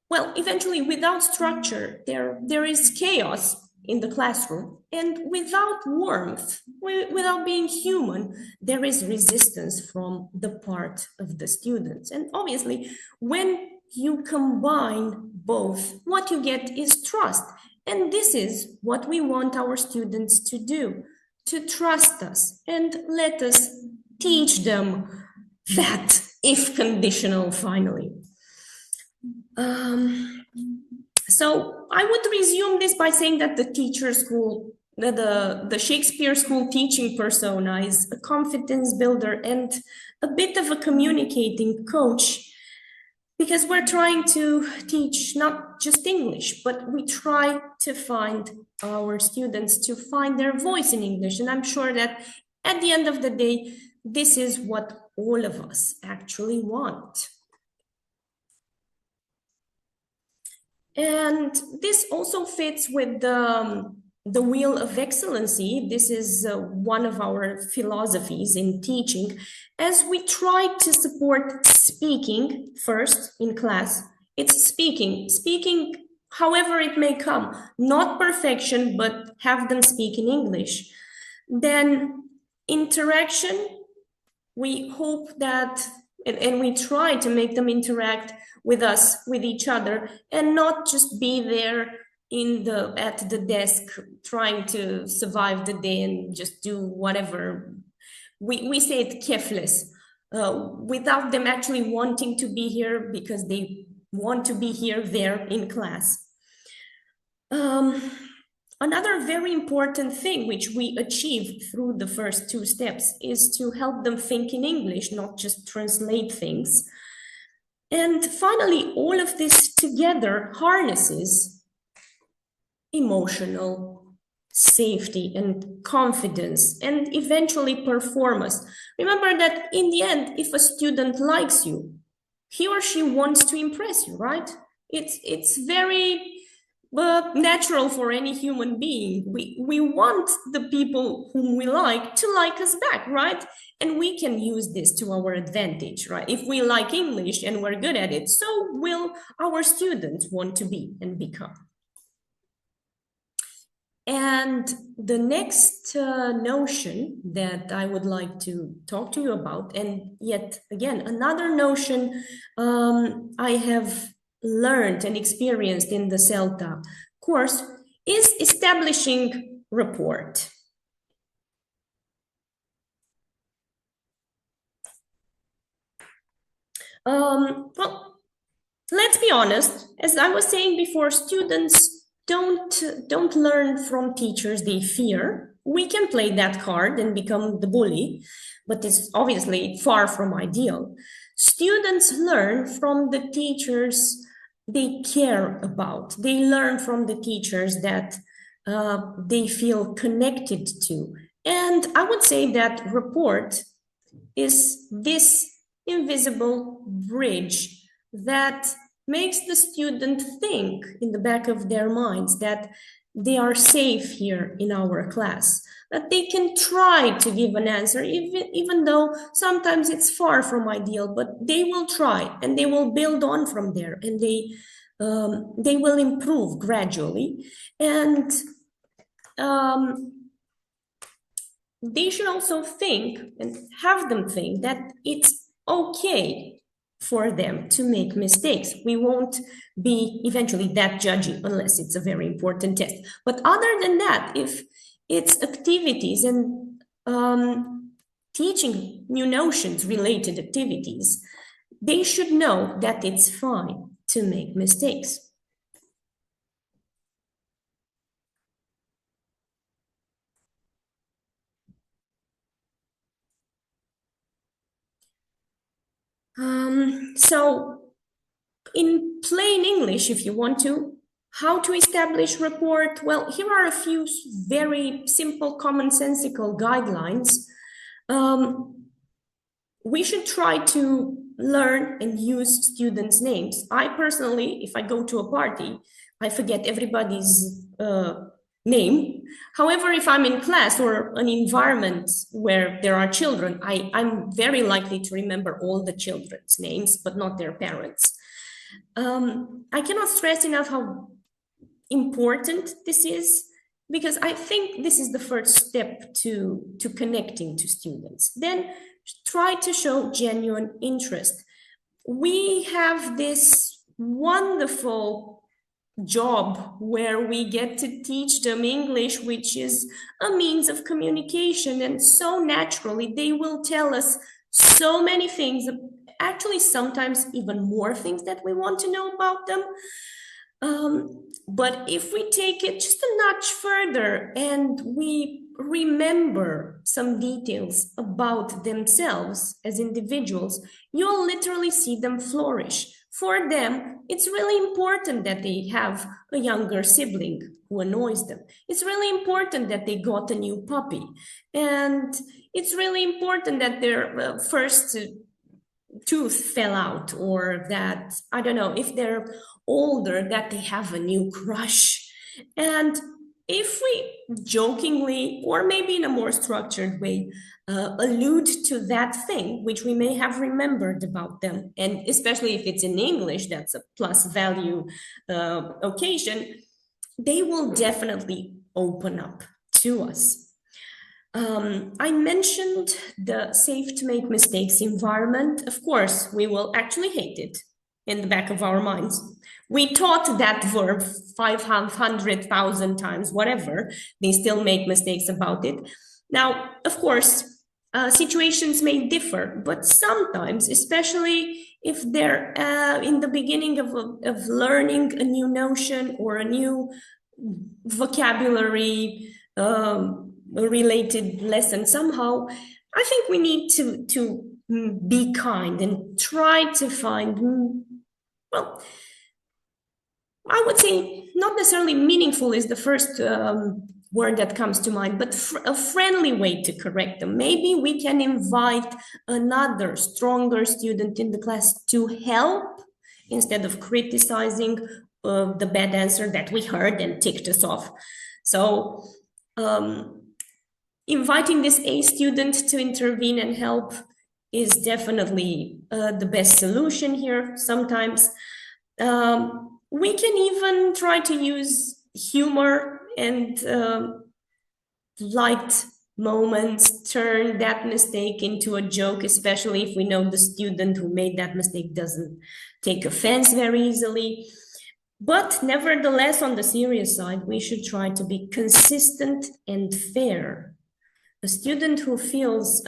well, eventually, without structure, there is chaos in the classroom. And without warmth, without being human, there is resistance from the part of the students. And obviously, when you combine both, what you get is trust. And this is what we want our students to do, to trust us and let us teach them that, if conditional, finally. So I would resume this by saying that the Shakespeare School teaching persona is a confidence builder and a bit of a communicating coach, because we're trying to teach not just English, but we try to find our students to find their voice in English. And I'm sure that at the end of the day, this is what all of us actually want. And this also fits with the wheel of excellency. This is one of our philosophies in teaching, as we try to support speaking first in class. It's speaking however it may come, not perfection, but have them speak in English. Then interaction, we hope that, and we try to make them interact with us, with each other, and not just be there at the desk trying to survive the day and just do whatever. We say it careless, without them actually wanting to be here because they want to be here there in class. Another very important thing which we achieved through the first two steps is to help them think in English, not just translate things. And finally, all of this together harnesses emotional safety and confidence and eventually performance. Remember that in the end, if a student likes you, he or she wants to impress you, right? It's very natural for any human being. We want the people whom we like to like us back, right? And we can use this to our advantage, right? If we like English and we're good at it, so will our students want to be and become. And the next notion that I would like to talk to you about, and yet again, another notion I have learned and experienced in the 𝐶ELTA course, is establishing rapport. Well, let's be honest, as I was saying before, students don't learn from teachers they fear. We can play that card and become the bully, but it's obviously far from ideal. Students learn from the teachers they care about. They learn from the teachers that they feel connected to. And I would say that rapport is this invisible bridge that makes the student think in the back of their minds that they are safe here in our class, that they can try to give an answer, even though sometimes it's far from ideal, but they will try and they will build on from there, and they will improve gradually. And they should also think and have them think that it's okay for them to make mistakes. We won't be eventually that judgy unless it's a very important test. But other than that, if it's activities and teaching new notions related activities, they should know that it's fine to make mistakes. So in plain English, if you want to, how to establish rapport? Well, here are a few very simple, commonsensical guidelines. We should try to learn and use students' names. I personally, if I go to a party, I forget everybody's name. However, if I'm in class or an environment where there are children, I'm very likely to remember all the children's names, but not their parents. I cannot stress enough how important this is, because I think this is the first step to connecting to students. Then try to show genuine interest. We have this wonderful job where we get to teach them English, which is a means of communication, and so naturally they will tell us so many things, actually sometimes even more things that we want to know about them. But if we take it just a notch further and we remember some details about themselves as individuals, you'll literally see them flourish. For them, it's really important that they have a younger sibling who annoys them. It's really important that they got a new puppy. And it's really important that their first tooth fell out, or that, I don't know, if they're older, that they have a new crush. And if we jokingly, or maybe in a more structured way, allude to that thing which we may have remembered about them, and especially if it's in English, that's a plus value occasion, they will definitely open up to us. I mentioned the safe to make mistakes environment. Of course, we will actually hate it in the back of our minds. We taught that verb 500,000 times, whatever. They still make mistakes about it. Now, of course, situations may differ, but sometimes, especially if they're in the beginning of learning a new notion or a new vocabulary related lesson somehow, I think we need to be kind and try to find, well, I would say not necessarily meaningful is the first word that comes to mind, but a friendly way to correct them. Maybe we can invite another stronger student in the class to help instead of criticizing the bad answer that we heard and ticked us off. So inviting this A student to intervene and help is definitely the best solution here. Sometimes we can even try to use humor and light moments, turn that mistake into a joke, especially if we know the student who made that mistake doesn't take offense very easily. But nevertheless, on the serious side, we should try to be consistent and fair. A student who feels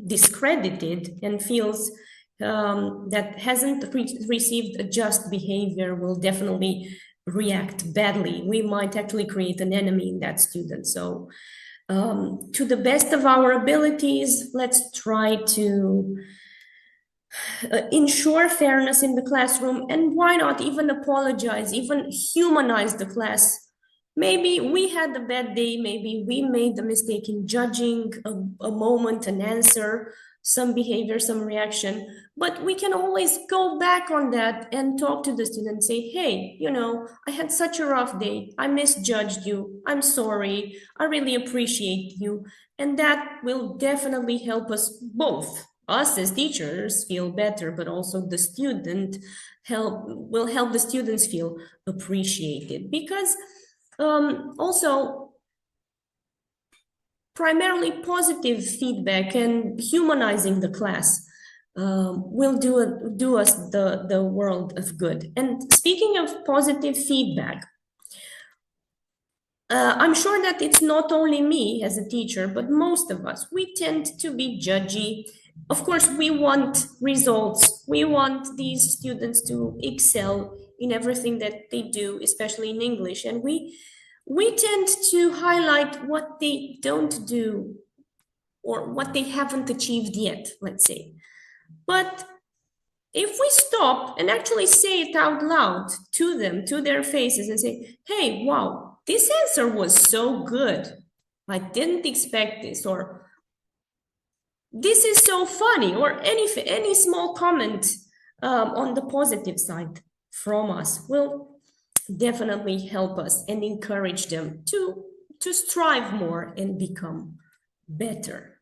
discredited and feels that hasn't received a just behavior will definitely react badly. We might actually create an enemy in that student. So to the best of our abilities, let's try to ensure fairness in the classroom, and why not even apologize, even humanize the class. Maybe we had a bad day, maybe we made the mistake in judging a moment, an answer, some behavior, some reaction, but we can always go back on that and talk to the student and say, hey, you know, I had such a rough day, I misjudged you, I'm sorry, I really appreciate you. And that will definitely help us both, us as teachers feel better, but also the student will help the students feel appreciated, because also primarily positive feedback and humanizing the class will do us the world of good. And speaking of positive feedback, I'm sure that it's not only me as a teacher, but most of us, we tend to be judgy. Of course, we want results. We want these students to excel in everything that they do, especially in English. And we tend to highlight what they don't do or what they haven't achieved yet, let's say. But if we stop and actually say it out loud to them, to their faces, and say, hey, wow, this answer was so good. I didn't expect this, or this is so funny, or any small comment on the positive side from us will definitely help us and encourage them to strive more and become better.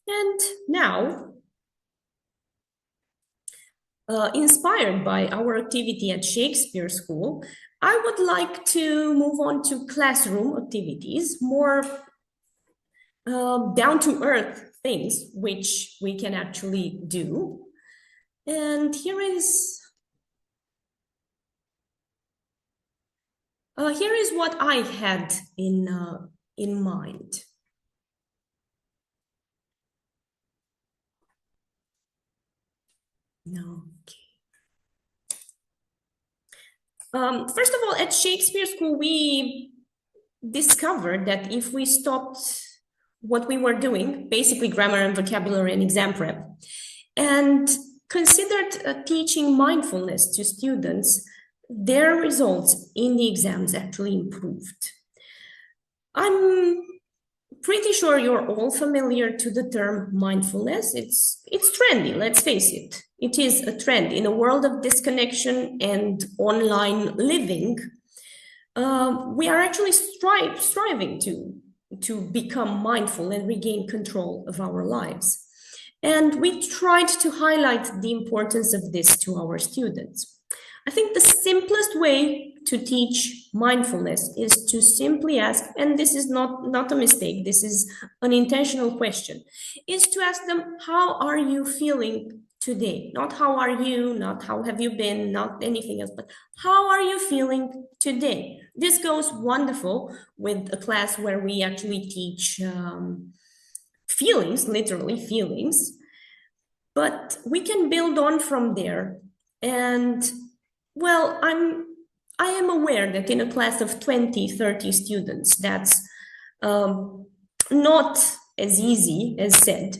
And now, inspired by our activity at Shakespeare School, I would like to move on to classroom activities, more down-to-earth things which we can actually do. And here is what I had in mind. First of all, at Shakespeare School, we discovered that if we stopped what we were doing, basically grammar and vocabulary and exam prep, and considered teaching mindfulness to students, their results in the exams actually improved. I'm pretty sure you're all familiar to the term mindfulness. It's trendy, let's face it. it is a trend in a world of disconnection and online living. We are actually striving to become mindful and regain control of our lives. And we tried to highlight the importance of this to our students. I think the simplest way to teach mindfulness is to simply ask, and this is not a mistake, this is an intentional question, is to ask them, how are you feeling today? Not how are you, not how have you been, not anything else, but how are you feeling today? This goes wonderful with a class where we actually teach feelings, literally feelings, but we can build on from there. And well, I am aware that in a class of 20, 30 students, that's not as easy as said,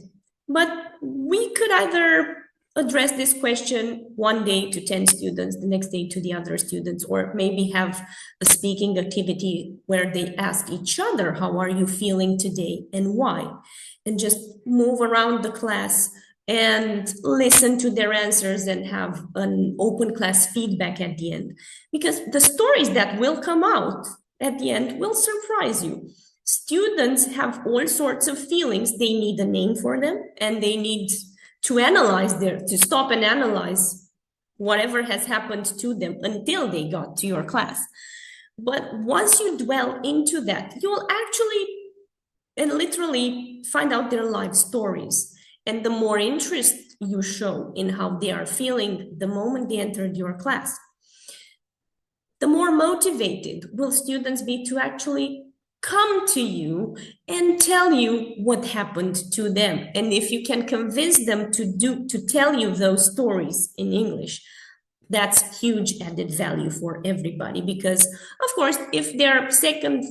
but we could either address this question one day to 10 students, the next day to the other students, or maybe have a speaking activity where they ask each other, how are you feeling today and why? And just move around the class and listen to their answers and have an open class feedback at the end. Because the stories that will come out at the end will surprise you. Students have all sorts of feelings. They need a name for them, and they need to analyze to stop and analyze whatever has happened to them until they got to your class. But once you dwell into that, you'll actually and literally find out their life stories. And the more interest you show in how they are feeling the moment they entered your class, the more motivated will students be to actually come to you and tell you what happened to them. And if you can convince them to tell you those stories in English, that's huge added value for everybody. Because of course, if they're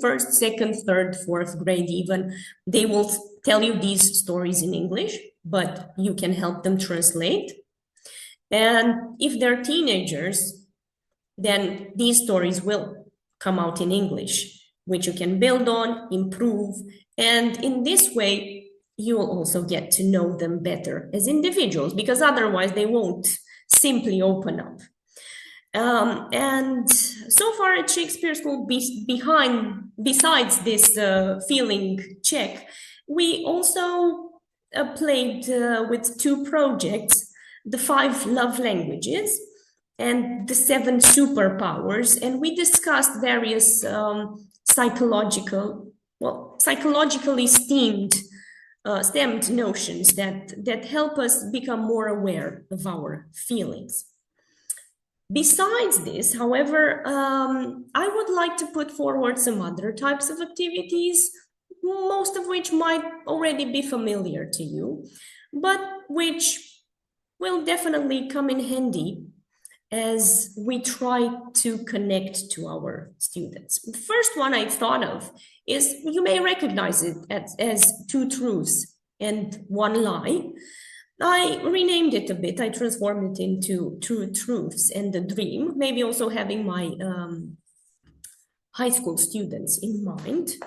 first, second, third, fourth grade even, they will tell you these stories in English, but you can help them translate. And if they're teenagers, then these stories will come out in English, which you can build on, improve. And in this way, you will also get to know them better as individuals, because otherwise they won't simply open up. And so far at Shakespeare School, besides this feeling check, we also played with 2 projects, the 5 love languages and the 7 superpowers, and we discussed various psychologically stemmed notions that help us become more aware of our feelings. Besides this, however, I would like to put forward some other types of activities, most of which might already be familiar to you, but which will definitely come in handy as we try to connect to our students. The first one I thought of is, you may recognize it as 2 truths and 1 lie. I renamed it a bit. I transformed it into 2 truths and a dream, maybe also having my high school students in mind.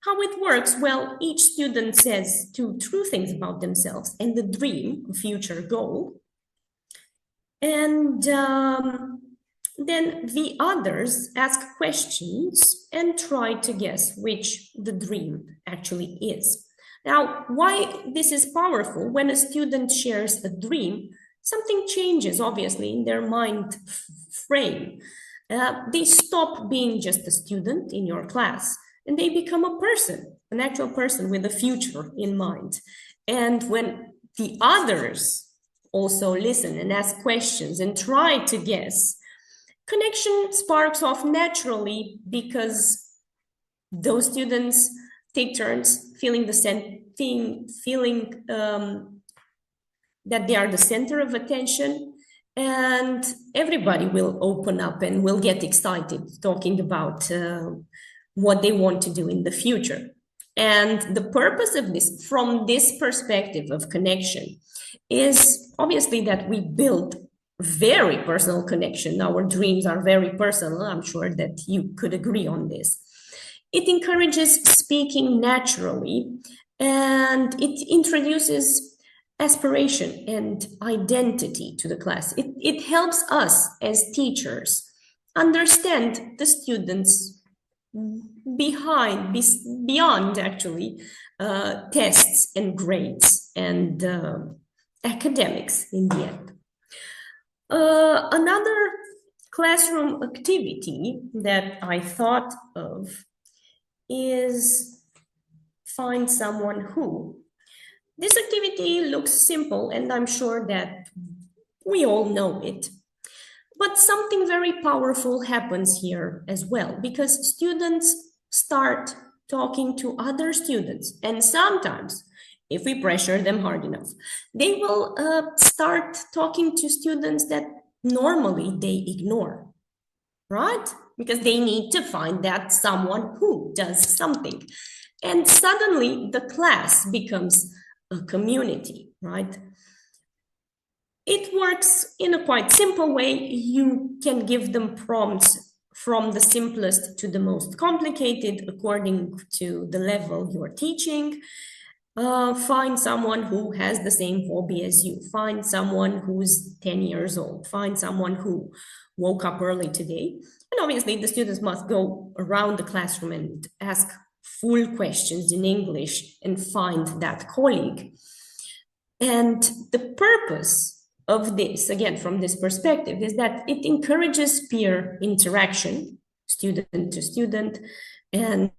How it works? Well, each student says 2 true things about themselves and the dream, a future goal. And then the others ask questions and try to guess which the dream actually is. Now, why this is powerful: when a student shares a dream, something changes, obviously, in their mind frame. They stop being just a student in your class, and they become a person, an actual person with a future in mind. And when the others also listen and ask questions and try to guess, connection sparks off naturally, because those students take turns feeling that they are the center of attention, and everybody will open up and will get excited talking about what they want to do in the future. And the purpose of this, from this perspective of connection, is obviously that we build very personal connection. Our dreams are very personal. I'm sure that you could agree on this. It encourages speaking naturally, and it introduces aspiration and identity to the class. It helps us as teachers understand the students beyond actually tests and grades and academics in the end. Another classroom activity that I thought of is find someone who. This activity looks simple, and I'm sure that we all know it. But something very powerful happens here as well, because students start talking to other students, and sometimes, if we pressure them hard enough, they will start talking to students that normally they ignore, right? Because they need to find that someone who does something. And suddenly the class becomes a community, right? It works in a quite simple way. You can give them prompts from the simplest to the most complicated according to the level you're teaching. Find someone who has the same hobby as you. Find someone who's 10 years old. Find someone who woke up early today. And obviously the students must go around the classroom and ask full questions in English and find that colleague. And the purpose of this, again, from this perspective, is that it encourages peer interaction, student to student, and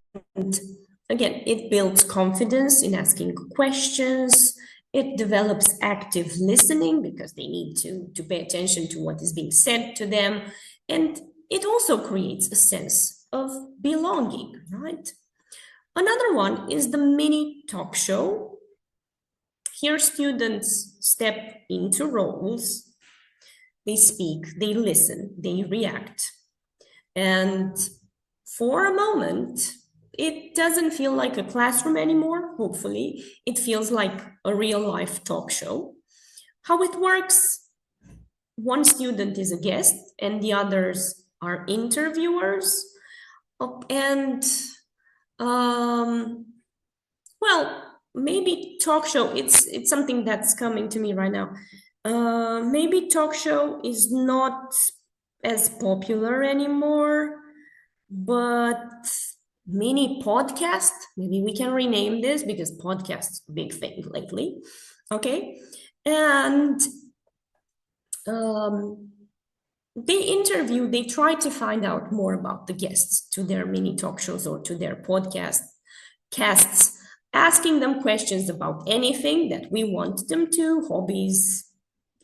again, it builds confidence in asking questions. It develops active listening because they need to pay attention to what is being said to them. And it also creates a sense of belonging, right? Another one is the mini talk show. Here, students step into roles. They speak, they listen, they react. And for a moment, it doesn't feel like a classroom anymore, hopefully. It feels like a real-life talk show. How it works, one student is a guest and the others are interviewers. And, well, maybe talk show, it's something that's coming to me right now. Maybe talk show is not as popular anymore, but mini podcast, maybe we can rename this because podcast's a big thing lately, okay? And they try to find out more about the guests to their mini talk shows or to their casts, asking them questions about anything that we want them to, hobbies,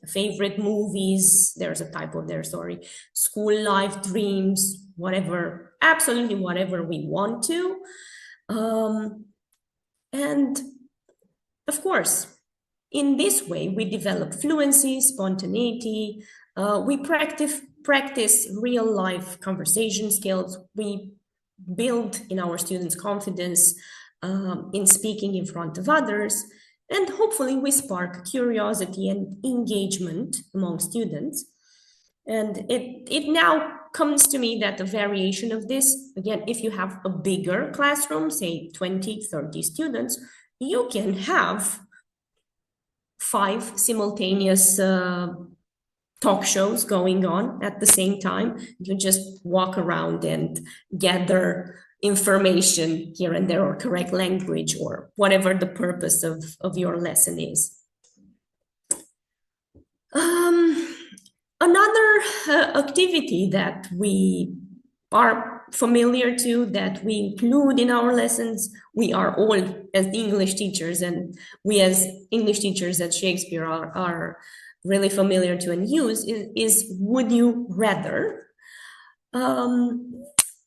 favorite movies, there's a typo there, sorry, school life, dreams, whatever, absolutely whatever we want to. And of course, in this way, we develop fluency, spontaneity, we practice real life conversation skills, we build in our students' confidence in speaking in front of others, and hopefully we spark curiosity and engagement among students. And it now comes to me that a variation of this, again, if you have a bigger classroom, say 20, 30 students, you can have 5 simultaneous talk shows going on at the same time. You just walk around and gather information here and there, or correct language, or whatever the purpose of your lesson is. Another activity that we are familiar to, that we include in our lessons, we are all as English teachers, and we as English teachers at Shakespeare are really familiar to and use, is would you rather?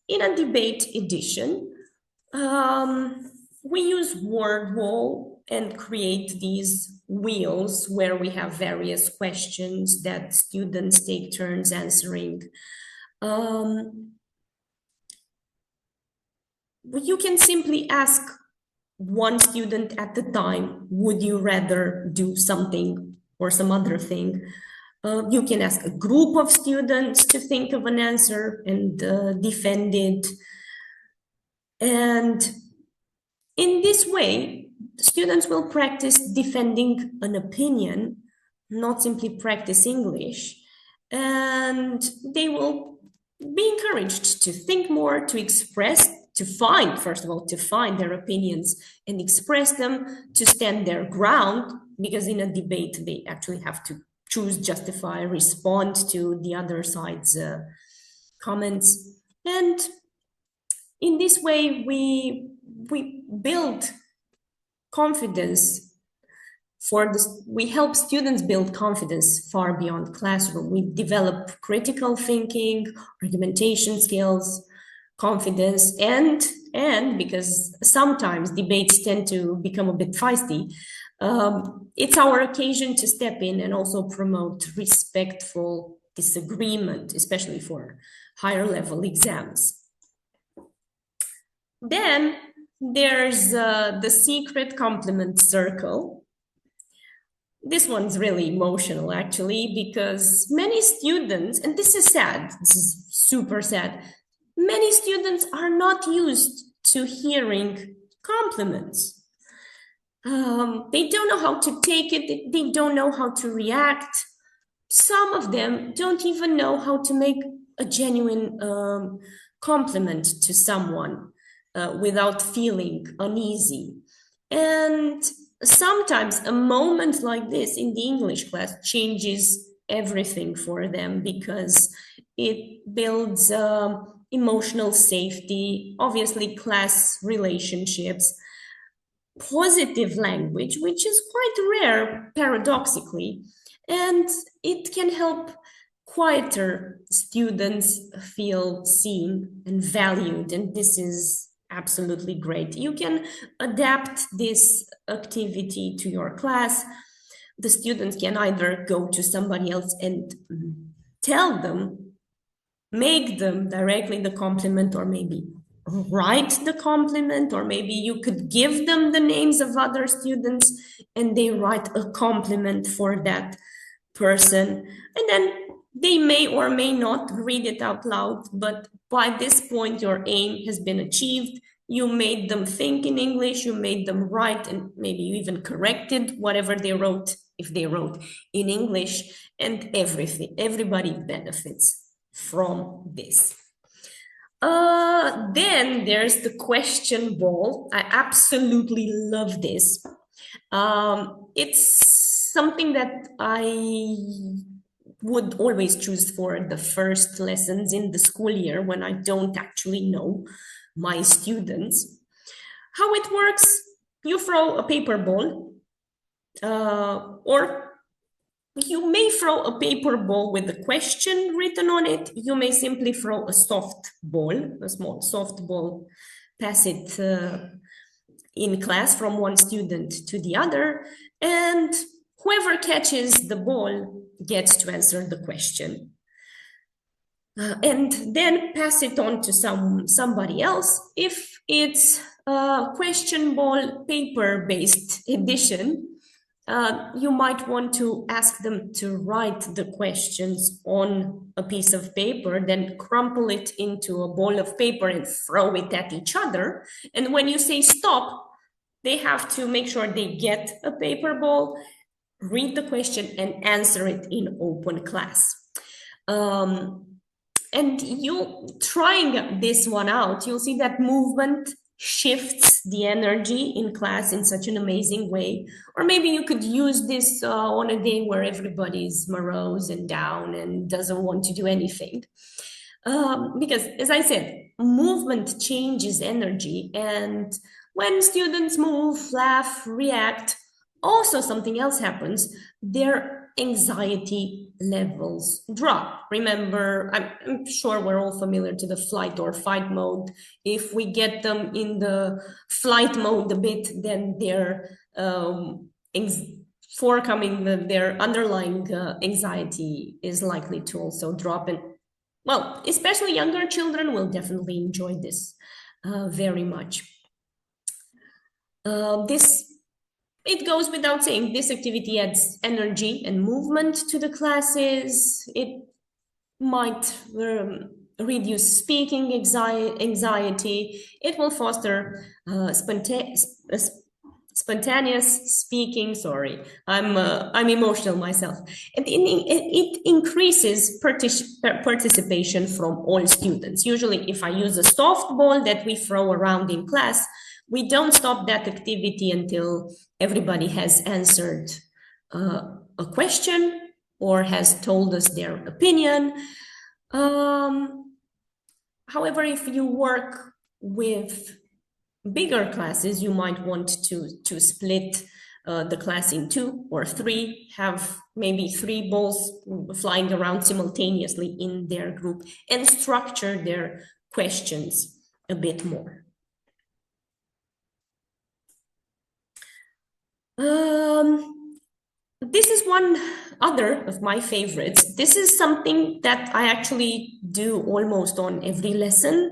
In a debate edition, we use word wall and create these wheels where we have various questions that students take turns answering. You can simply ask one student at a time, would you rather do something or some other thing? You can ask a group of students to think of an answer and defend it. And in this way, students will practice defending an opinion, not simply practice English, and they will be encouraged to think more, to express, to find, first of all, to find their opinions and express them, to stand their ground, because in a debate, they actually have to choose, justify, respond to the other side's comments. And in this way, we build confidence we help students build confidence far beyond classroom. We develop critical thinking, argumentation skills, confidence, and because sometimes debates tend to become a bit feisty, it's our occasion to step in and also promote respectful disagreement, especially for higher level exams. Then there's the secret compliment circle. This one's really emotional, actually, because many students, and this is sad, this is super sad, many students are not used to hearing compliments. They don't know how to take it, they don't know how to react. Some of them don't even know how to make a genuine compliment to someone without feeling uneasy. And sometimes a moment like this in the English class changes everything for them, because it builds emotional safety, obviously class relationships, positive language, which is quite rare, paradoxically, and it can help quieter students feel seen and valued, and this is absolutely great. You can adapt this activity to your class. The students can either go to somebody else and tell them, make them directly the compliment, or maybe write the compliment, or maybe you could give them the names of other students and they write a compliment for that person, and then they may or may not read it out loud, but by this point your aim has been achieved. You made them think in English, you made them write, and maybe you even corrected whatever they wrote, if they wrote in English, and everybody benefits from this. Then there's the question ball. I absolutely love this. It's something that I would always choose for the first lessons in the school year when I don't actually know my students. How it works: you throw a paper ball, or you may throw a paper ball with a question written on it. You may simply throw a soft ball, a small soft ball, pass it in class from one student to the other, and whoever catches the ball gets to answer the question. And then pass it on to somebody else. If it's a question ball paper-based edition, you might want to ask them to write the questions on a piece of paper, then crumple it into a ball of paper and throw it at each other. And when you say stop, they have to make sure they get a paper ball, read the question, and answer it in open class. And you trying this one out, you'll see that movement shifts the energy in class in such an amazing way. Or maybe you could use this on a day where everybody's morose and down and doesn't want to do anything. Because, as I said, movement changes energy, and when students move, laugh, react, also something else happens. Their anxiety levels drop. Remember, I'm sure we're all familiar to the flight or fight mode. If we get them in the flight mode a bit, then their their underlying anxiety is likely to also drop. And well, especially younger children will definitely enjoy this very much. It goes without saying, this activity adds energy and movement to the classes. It might reduce speaking anxiety. It will foster spontaneous speaking, sorry, I'm emotional myself. It increases participation from all students. Usually, if I use a softball that we throw around in class, we don't stop that activity until everybody has answered a question or has told us their opinion. However, if you work with bigger classes, you might want to split the class in 2 or 3, have maybe 3 balls flying around simultaneously in their group, and structure their questions a bit more. This is one other of my favorites. This is something that I actually do almost on every lesson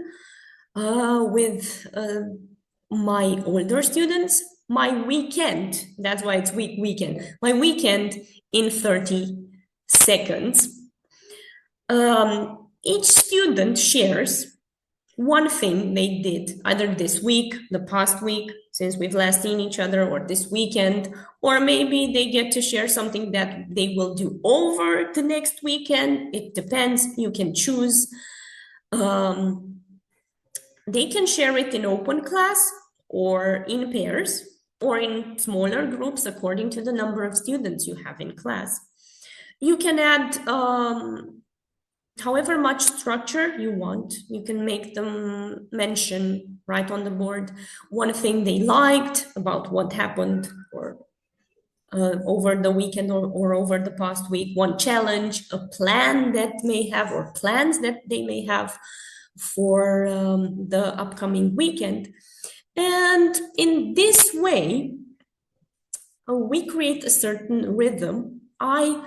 with my older students. My weekend, that's why it's weekend. My weekend in 30 seconds. Each student shares one thing they did either this week, the past week, since we've last seen each other, or this weekend, or maybe they get to share something that they will do over the next weekend. It depends. You can choose. They can share it in open class or in pairs or in smaller groups according to the number of students you have in class. You can add however much structure you want. You can make them mention right on the board one thing they liked about what happened or over the weekend or over the past week, one challenge, a plan that may have, or plans that they may have for the upcoming weekend. And in this way, we create a certain rhythm. I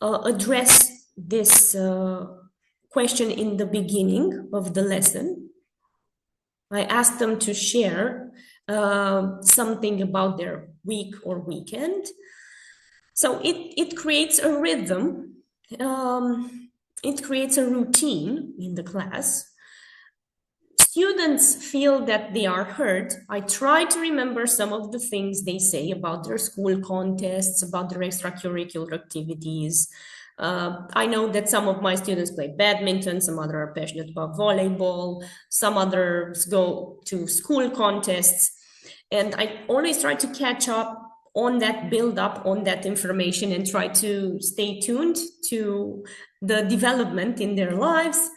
address this question in the beginning of the lesson. I ask them to share something about their week or weekend. So it creates a rhythm. It creates a routine in the class. Students feel that they are heard. I try to remember some of the things they say about their school contests, about their extracurricular activities. I know that some of my students play badminton, some others are passionate about volleyball, some others go to school contests. And I always try to catch up on that, build up on that information, and try to stay tuned to the development in their lives.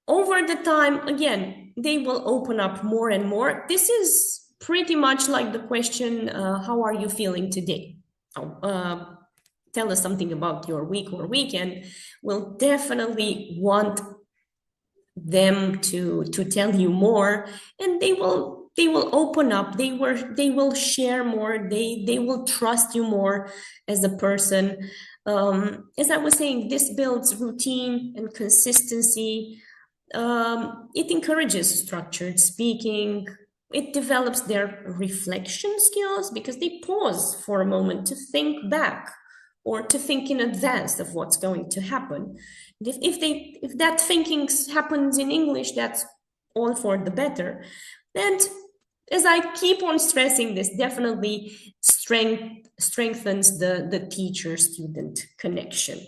Over the time, again, they will open up more and more. This is pretty much like the question, how are you feeling today? Tell us something about your week or weekend. We'll definitely want them to tell you more, and they will open up. They will share more. They will trust you more as a person. As I was saying, this builds routine and consistency. It encourages structured speaking. It develops their reflection skills because they pause for a moment to think back or to think in advance of what's going to happen. If that thinking happens in English, that's all for the better. And as I keep on stressing, this definitely strengthens the teacher-student connection.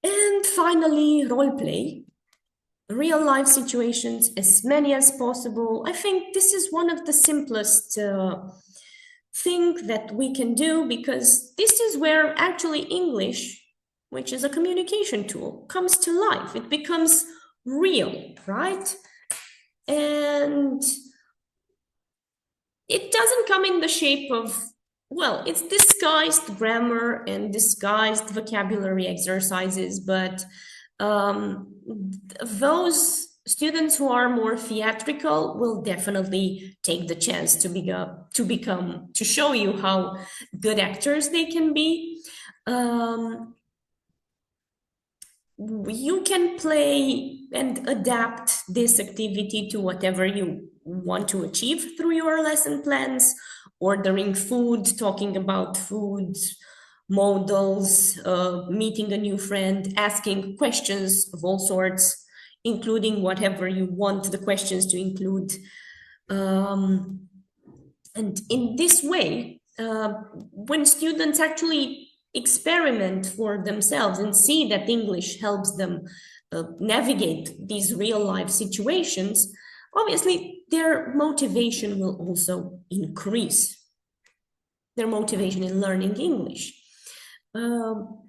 And finally, role play. Real life situations, as many as possible. I think this is one of the simplest thing that we can do, because this is where actually English, which is a communication tool, comes to life. It becomes real, right? And it doesn't come in the shape of, well, it's disguised grammar and disguised vocabulary exercises, but those students who are more theatrical will definitely take the chance to show you how good actors they can be. You can play and adapt this activity to whatever you want to achieve through your lesson plans, ordering food, talking about food models, meeting a new friend, asking questions of all sorts, including whatever you want the questions to include. And in this way, when students actually experiment for themselves and see that English helps them navigate these real life situations, obviously their motivation will also increase, their motivation in learning English.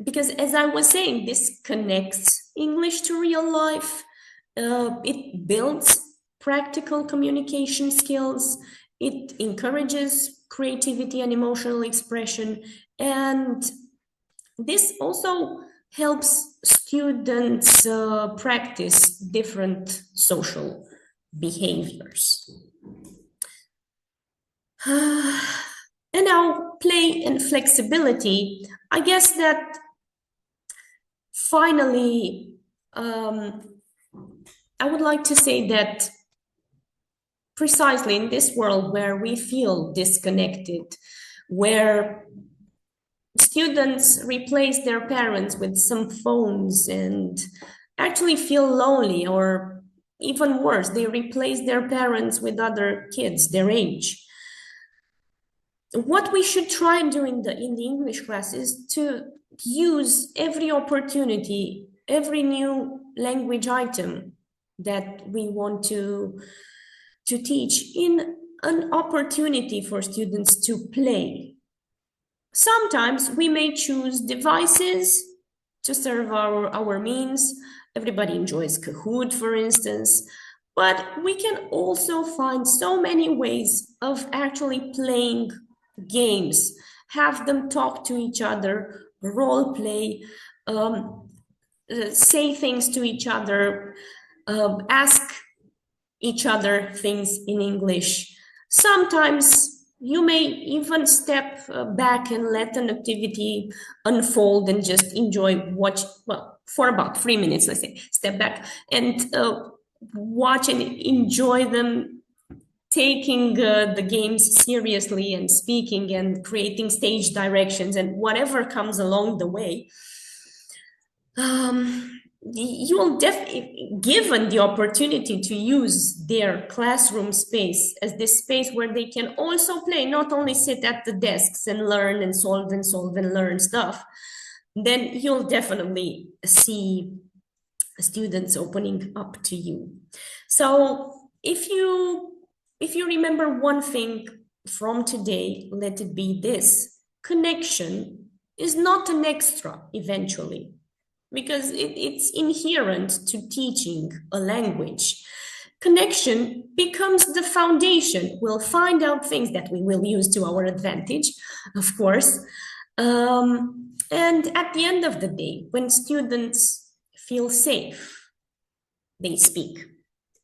Because as I was saying, this connects English to real life. It builds practical communication skills. It encourages creativity and emotional expression. And this also helps students practice different social behaviors. And now, play and flexibility. I guess that finally, I would like to say that precisely in this world where we feel disconnected, where students replace their parents with some phones and actually feel lonely, or even worse, they replace their parents with other kids their age. What we should try and do in the English class is to use every opportunity, every new language item that we want to teach in an opportunity for students to play. Sometimes we may choose devices to serve our means. Everybody enjoys Kahoot, for instance, but we can also find so many ways of actually playing games, have them talk to each other, role play, say things to each other, ask each other things in English. Sometimes you may even step back and let an activity unfold and just watch, well, for about 3 minutes, let's say, step back and watch and enjoy them taking the games seriously and speaking and creating stage directions and whatever comes along the way. You will definitely, given the opportunity to use their classroom space as this space where they can also play, not only sit at the desks and learn and solve and learn stuff, then you'll definitely see students opening up to you. So if you remember one thing from today, let it be this: connection is not an extra eventually, because it's inherent to teaching a language. Connection becomes the foundation. We'll find out things that we will use to our advantage, of course. And at the end of the day, when students feel safe, they speak.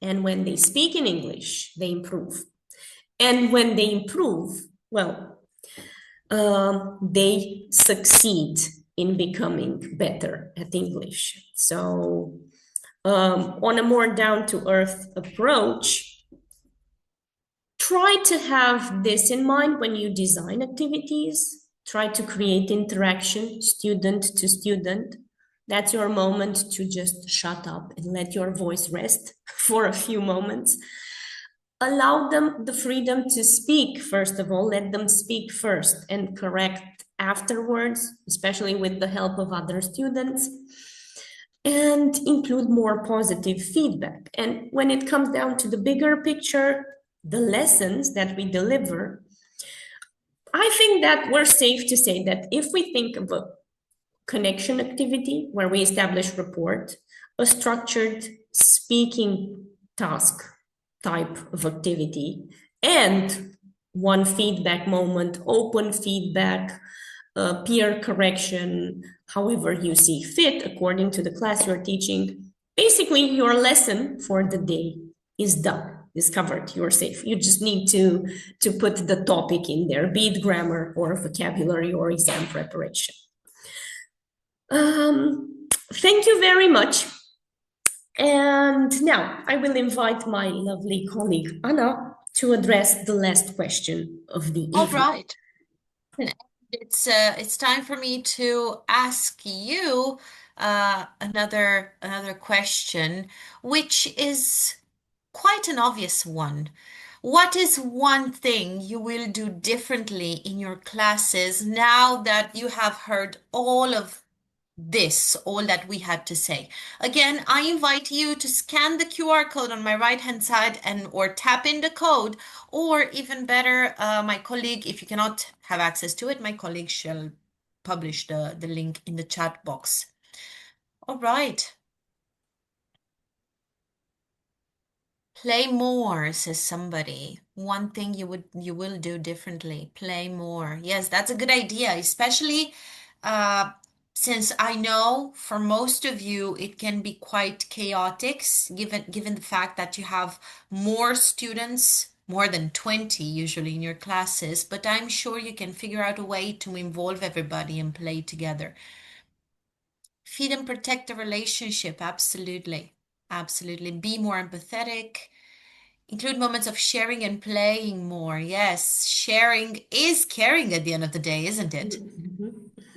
And when they speak in English, they improve. And when they improve, well, they succeed in becoming better at English. So on a more down-to-earth approach, try to have this in mind when you design activities. Try to create interaction, student to student. That's your moment to just shut up and let your voice rest for a few moments. Allow them the freedom to speak, first of all. Let them speak first and correct afterwards, especially with the help of other students. And include more positive feedback. And when it comes down to the bigger picture, the lessons that we deliver, I think that we're safe to say that if we think of a connection activity where we establish rapport, a structured speaking task type of activity, and one feedback moment, open feedback, peer correction, however you see fit according to the class you're teaching, basically your lesson for the day is done, is covered, you're safe. You just need to put the topic in there, be it grammar or vocabulary or exam preparation. Thank you very much. And now I will invite my lovely colleague Anna to address the last question of the evening. All right. It's time for me to ask you another question, which is quite an obvious one. What is one thing you will do differently in your classes now that you have heard all of this, all that we had to say? Again, I invite you to scan the QR code on my right-hand side and or tap in the code, or even better, my colleague, if you cannot have access to it, my colleague shall publish the link in the chat box. All right. Play more, says somebody. One thing you will do differently. Play more. Yes, that's a good idea, especially since I know for most of you it can be quite chaotic, given the fact that you have more students, more than 20 usually in your classes, but I'm sure you can figure out a way to involve everybody and play together. Feed and protect the relationship, absolutely. Absolutely. Be more empathetic. Include moments of sharing and playing more. Yes, sharing is caring at the end of the day, isn't it?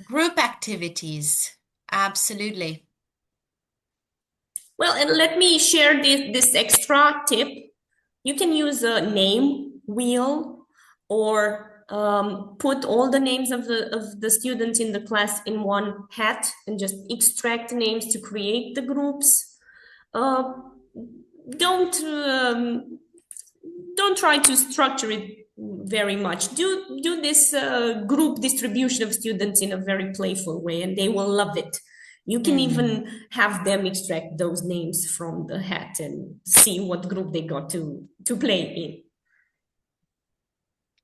Group activities, absolutely. Well, and let me share this extra tip. You can use a name wheel or put all the names of the students in the class in one hat and just extract names to create the groups. Don't try to structure it very much. Do this group distribution of students in a very playful way, and they will love it. You can even have them extract those names from the hat and see what group they got to play in.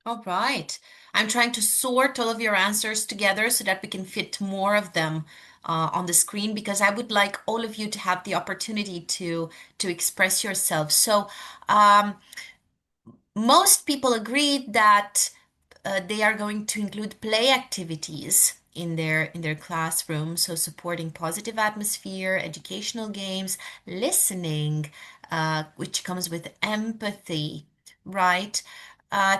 All right. I'm trying to sort all of your answers together so that we can fit more of them on the screen, because I would like all of you to have the opportunity to express yourself. So most people agreed that they are going to include play activities in their classroom, so supporting positive atmosphere, educational games, listening, which comes with empathy, right?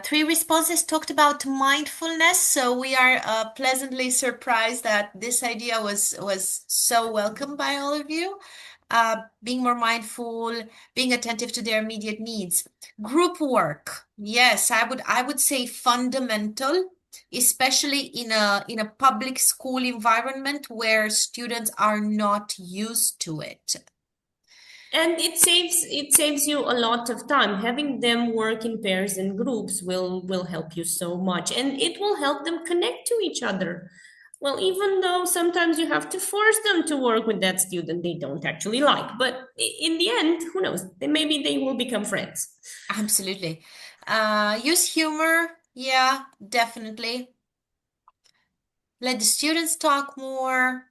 Three responses talked about mindfulness, so we are pleasantly surprised that this idea was so welcomed by all of you. Being more mindful, being attentive to their immediate needs. Group work, yes, I would say fundamental, especially in a public school environment where students are not used to it. And it saves you a lot of time. Having them work in pairs and groups will help you so much, and it will help them connect to each other. Well, even though sometimes you have to force them to work with that student they don't actually like, but in the end, who knows? Maybe they will become friends. Absolutely. Use humor. Yeah, definitely. Let the students talk more.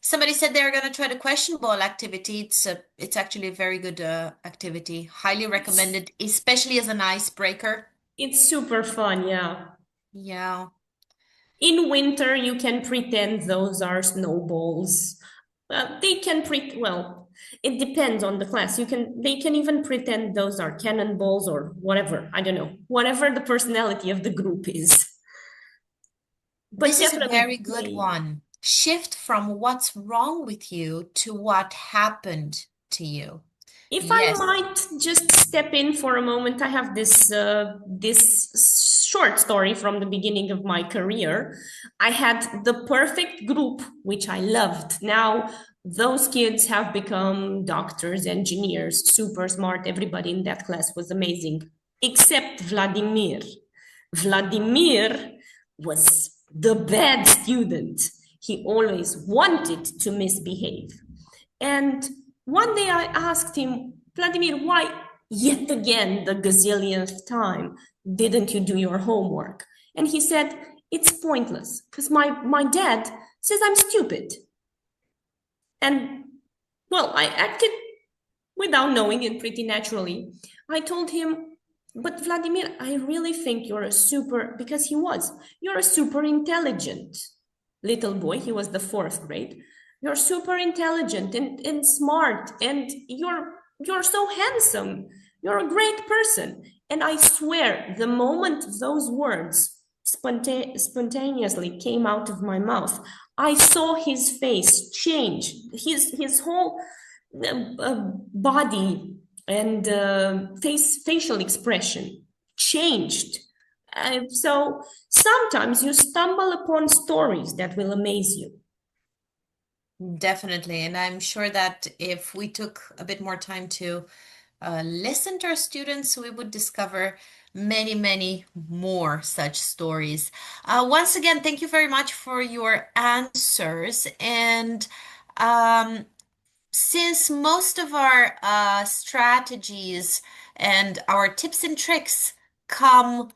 Somebody said they're going to try the question ball activity. It's actually a very good activity. Highly recommended, especially as an icebreaker. It's super fun, yeah. Yeah. In winter, you can pretend those are snowballs. They can well, it depends on the class. They can even pretend those are cannonballs or whatever. I don't know, whatever the personality of the group is. But This is a definitely very good one. Shift from what's wrong with you to what happened to you. If Yes. I might just step in for a moment, I have this short story from the beginning of my career. I had the perfect group, which I loved. Now, those kids have become doctors, engineers, super smart. Everybody in that class was amazing, except Vladimir. Vladimir was the bad student. He always wanted to misbehave. And one day I asked him, Vladimir, why yet again the gazillionth time didn't you do your homework? And he said, it's pointless because my dad says I'm stupid. And well, I acted without knowing it pretty naturally. I told him, but Vladimir, I really think you're you're a super intelligent little boy. He was the 4th grade. You're super intelligent and smart, and you're so handsome. You're a great person. And I swear, the moment those words spontaneously came out of my mouth, I saw his face change. His whole body and facial expression changed. So sometimes you stumble upon stories that will amaze you. Definitely. And I'm sure that if we took a bit more time to listen to our students, we would discover many, many more such stories. Once again, thank you very much for your answers. And um, since most of our strategies and our tips and tricks come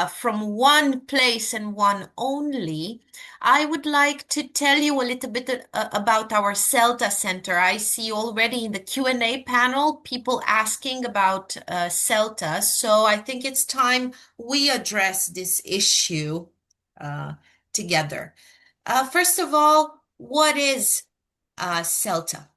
from one place and one only, I would like to tell you a little bit about our CELTA Center. I see already in the Q&A panel people asking about CELTA, so I think it's time we address this issue uh, together. First of all, what is CELTA?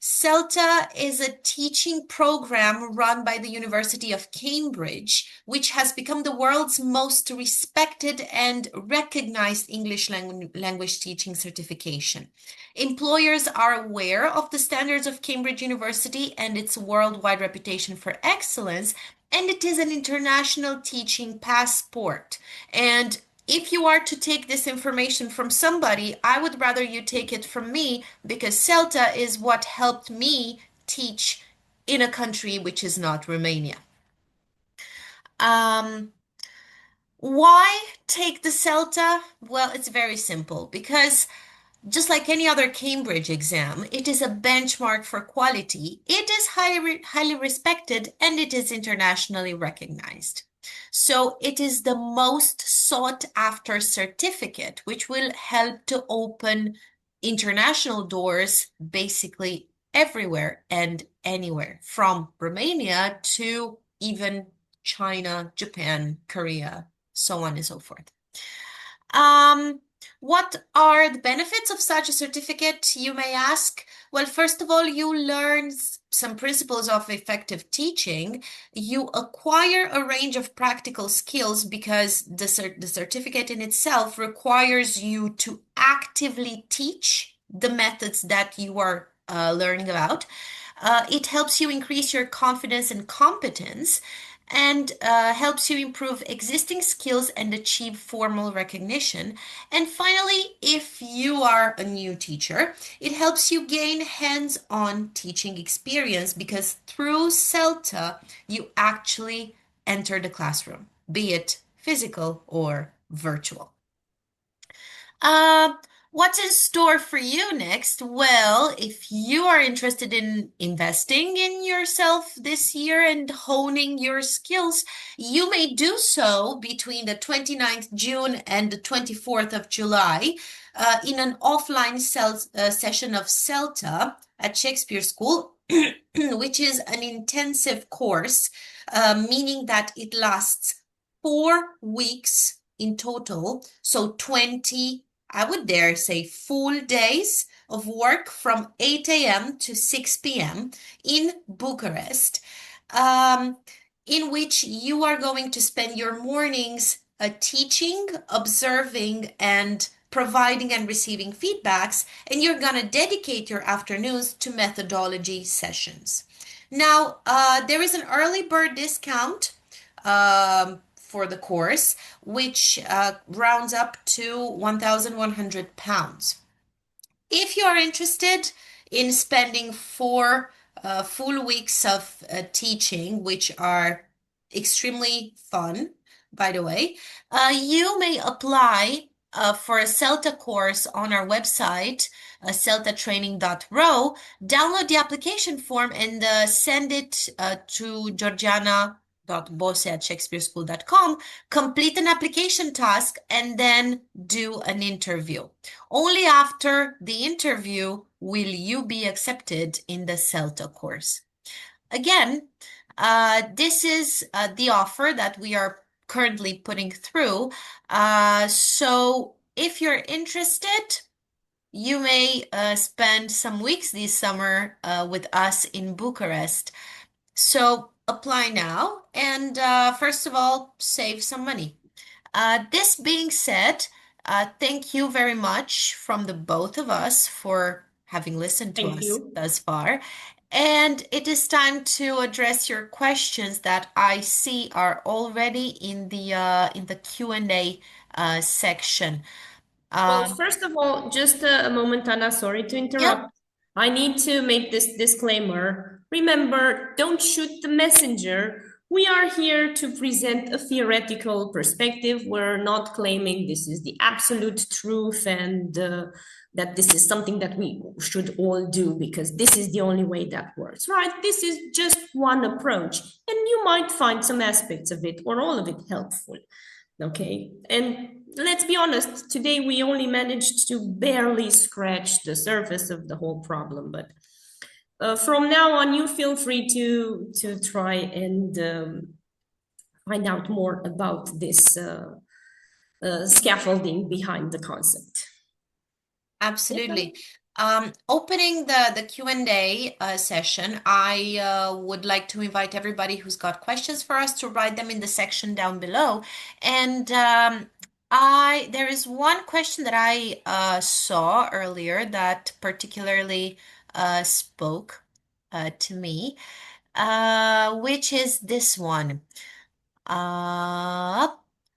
CELTA is a teaching program run by the University of Cambridge, which has become the world's most respected and recognized English language teaching certification. Employers are aware of the standards of Cambridge University and its worldwide reputation for excellence, and it is an international teaching passport. And if you are to take this information from somebody, I would rather you take it from me because CELTA is what helped me teach in a country which is not Romania. Um, why take the CELTA? Well, it's very simple because just like any other Cambridge exam, it is a benchmark for quality. It is highly respected and it is internationally recognized. So it is the most sought after certificate, which will help to open international doors basically everywhere and anywhere, from Romania to even China, Japan, Korea, so on and so forth. Um, what are the benefits of such a certificate, you may ask? Well, first of all, you learn some principles of effective teaching. You acquire a range of practical skills because the certificate in itself requires you to actively teach the methods that you are learning about. It helps you increase your confidence and competence and helps you improve existing skills and achieve formal recognition. And finally, if you are a new teacher, it helps you gain hands-on teaching experience because through CELTA, you actually enter the classroom, be it physical or virtual. Uh, what's in store for you next? Well, if you are interested in investing in yourself this year and honing your skills, you may do so between the 29th June and the 24th of July in an offline session of CELTA at Shakespeare School, which is an intensive course, meaning that it lasts 4 weeks in total, so 20 I would dare say full days of work from 8 a.m. to 6 p.m. in Bucharest, in which you are going to spend your mornings teaching, observing, and providing and receiving feedbacks, and you're going to dedicate your afternoons to methodology sessions. Now, there is an early bird discount for the course, which rounds up to £1,100. If you are interested in spending 4 full weeks of teaching, which are extremely fun, by the way, you may apply for a CELTA course on our website, celtatraining.ro. Download the application form and send it to georgiana.bose@shakespeareschool.com, complete an application task, and then do an interview. Only after the interview will you be accepted in the CELTA course. Again, this is the offer that we are currently putting through. So if you're interested, you may spend some weeks this summer with us in Bucharest. So apply now and first of all, save some money. This being said, thank you very much from the both of us for having listened to Thank us you. thus far. And it is time to address your questions that I see are already in the Q&A section. Well, Um, first of all, just a moment, Anna, sorry to yep, interrupt. I need to make this disclaimer. Remember, don't shoot the messenger. We are here to present a theoretical perspective. We're not claiming this is the absolute truth and that this is something that we should all do because this is the only way that works, right? This is just one approach, and you might find some aspects of it or all of it helpful. Okay. And let's be honest, today we only managed to barely scratch the surface of the whole problem. But from now on, you feel free to try and find out more about this scaffolding behind the concept. absolutely. Opening the Q&A session, I would like to invite everybody who's got questions for us to write them in the section down below. And there is one question that I saw earlier that particularly spoke to me, which is this one. Uh,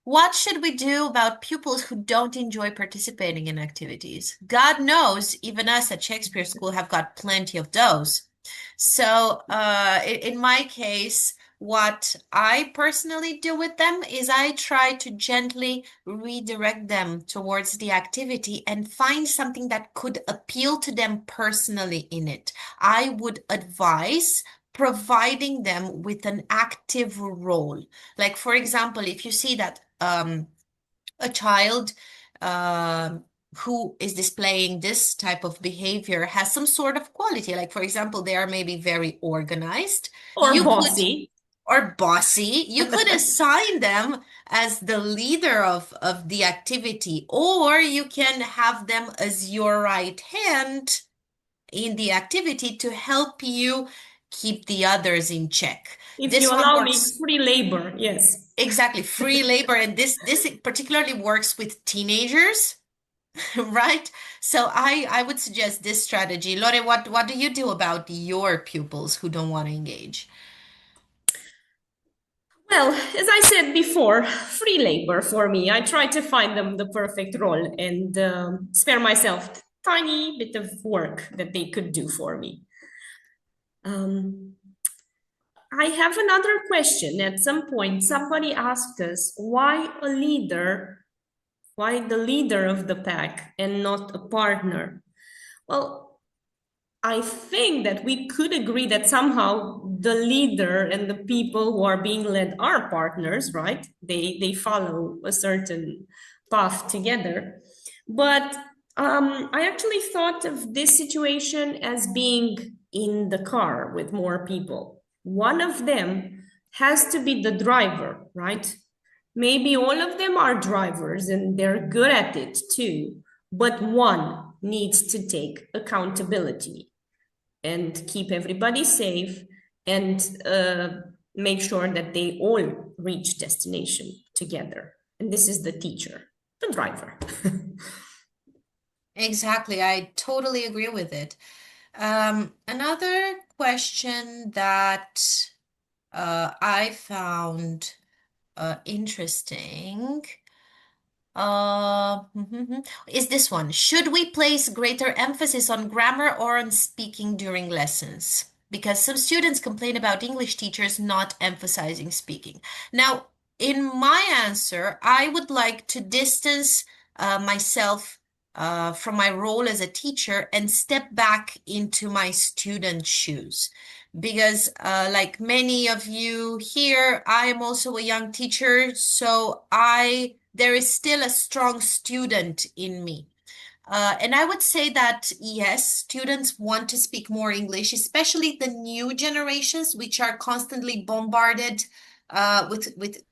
what should we do about pupils who don't enjoy participating in activities? God knows, even us at Shakespeare School have got plenty of those. So, in my case, what I personally do with them is I try to gently redirect them towards the activity and find something that could appeal to them personally in it. I would advise providing them with an active role. Like, for example, if you see that a child who is displaying this type of behavior has some sort of quality, like, for example, they are maybe very organized, Or you could, bossy. or bossy, you could assign them as the leader of the activity, or you can have them as your right hand in the activity to help you keep the others in check. If you This one allow me, works free labor, yes. exactly, free labor, and this particularly works with teenagers, right? So I would suggest this strategy. Lore, what do you do about your pupils who don't want to engage? Well, as I said before, free labor for me. I try to find them the perfect role and spare myself tiny bit of work that they could do for me. Um, I have another question. At some point, somebody asked us why the leader of the pack and not a partner? Well, I think that we could agree that somehow the leader and the people who are being led are partners, right? They follow a certain path together. But I actually thought of this situation as being in the car with more people. One of them has to be the driver, right? Maybe all of them are drivers and they're good at it too, but one needs to take accountability and keep everybody safe and make sure that they all reach destination together. And this is the teacher, the driver. Exactly, I totally agree with it. Another question that I found interesting is this one. Should we place greater emphasis on grammar or on speaking during lessons? Because some students complain about English teachers not emphasizing speaking. Now, in my answer, I would like to distance myself from my role as a teacher and step back into my student's shoes. Because, like many of you here, I am also a young teacher, so there is still a strong student in me. And I would say that yes, students want to speak more English, especially the new generations, which are constantly bombarded with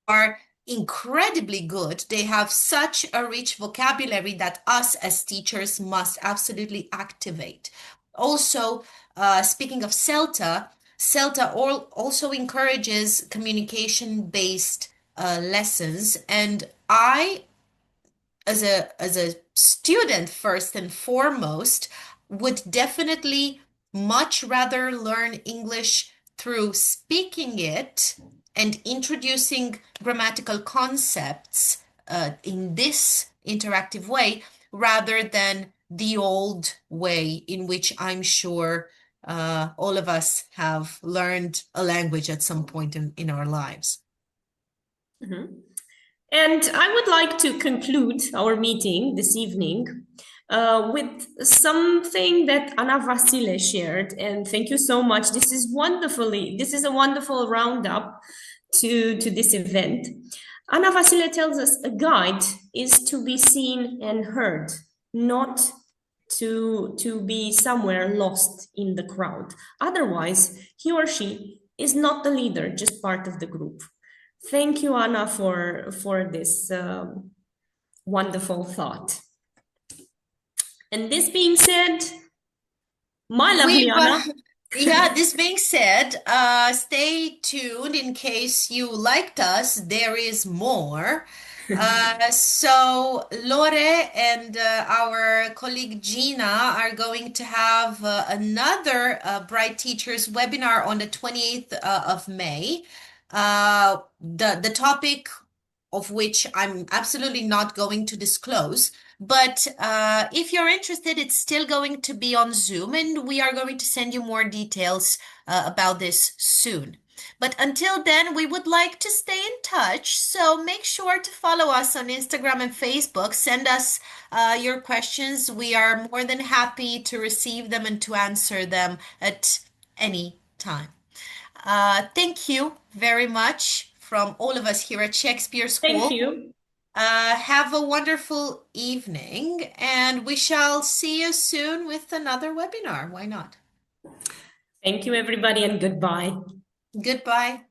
are incredibly good. They have such a rich vocabulary that us as teachers must absolutely activate. Also, speaking of CELTA also encourages communication-based lessons, and I, as a student first and foremost, would definitely much rather learn English through speaking it and introducing grammatical concepts in this interactive way rather than the old way in which I'm sure all of us have learned a language at some point in our lives. Mhm. And I would like to conclude our meeting this evening with something that Anna Vasile shared. And thank you so much. This is a wonderful roundup to this event. Anna Vasile tells us a guide is to be seen and heard, not to be somewhere lost in the crowd. Otherwise, he or she is not the leader, just part of the group. Thank you, Anna, for this wonderful thought. And this being said, my lovely Anna. Yeah, this being said, stay tuned in case you liked us. There is more. So Lore and our colleague Gina are going to have another Bright Teachers webinar on the 28th of May. The topic of which I'm absolutely not going to disclose. But if you're interested, it's still going to be on Zoom, and we are going to send you more details about this soon. But until then, we would like to stay in touch. So make sure to follow us on Instagram and Facebook. Send us your questions. We are more than happy to receive them and to answer them at any time. Thank you very much from all of us here at Shakespeare School. Thank you. Have a wonderful evening, and we shall see you soon with another webinar. Why not? Thank you, everybody, and goodbye. Goodbye.